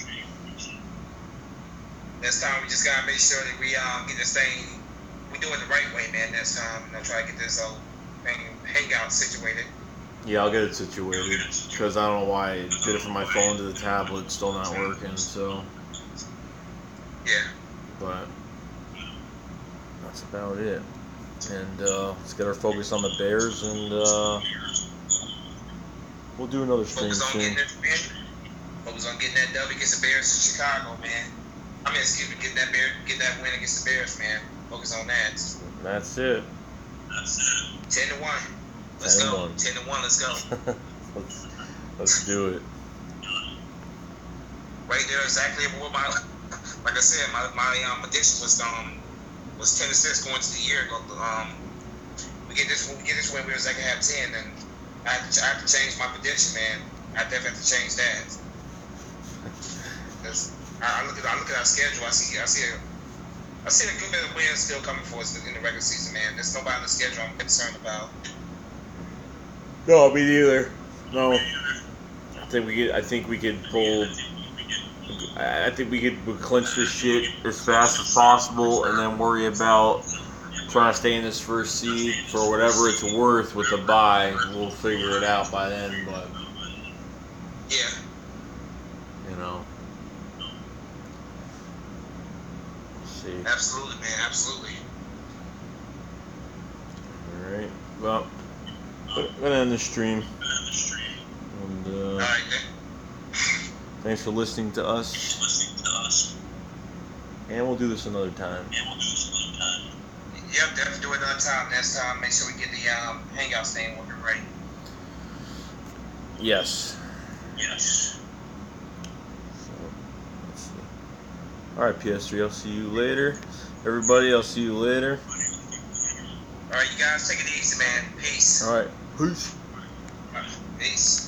Next time we just gotta make sure that we get this thing, we do it the right way, man. Next time, try to get this whole thing hangout situated. Yeah, I'll get it situated because I don't know why I did it from my phone to the tablet, it's still not working. So yeah, but that's about it. And let's get our focus on the Bears, and we'll do another stream soon. Focus on getting that W against the Bears in Chicago, man. I mean, excuse me, get that win against the Bears, man. Focus on that. That's it. 10-1. Let's go. 10-1. Let's go. let's do it. Right there, exactly what like I said, my prediction was 10-6 going to the year. We get this win, we was like have 10, and I have to change my prediction, man. I definitely have to change that. I look at our schedule. I see a good bit of wins still coming for us in the regular season, man. There's nobody on the schedule I'm concerned about. No, me neither. No, I think we could pull. I think we could clinch this shit as fast as possible, and then worry about trying to stay in this first seed for whatever it's worth with the bye. We'll figure it out by then, but yeah, Absolutely, man. Absolutely. All right. Well, I'm gonna end the stream. And all right, man. Thanks for listening to us. And we'll do this another time. Yep, definitely do it another time. Next time, make sure we get the hangout thing working right. Yes. Yes. So, let's see. Alright, PS3, I'll see you later. Everybody, I'll see you later. Alright, you guys take it easy, man. Peace. Alright, peace. Peace.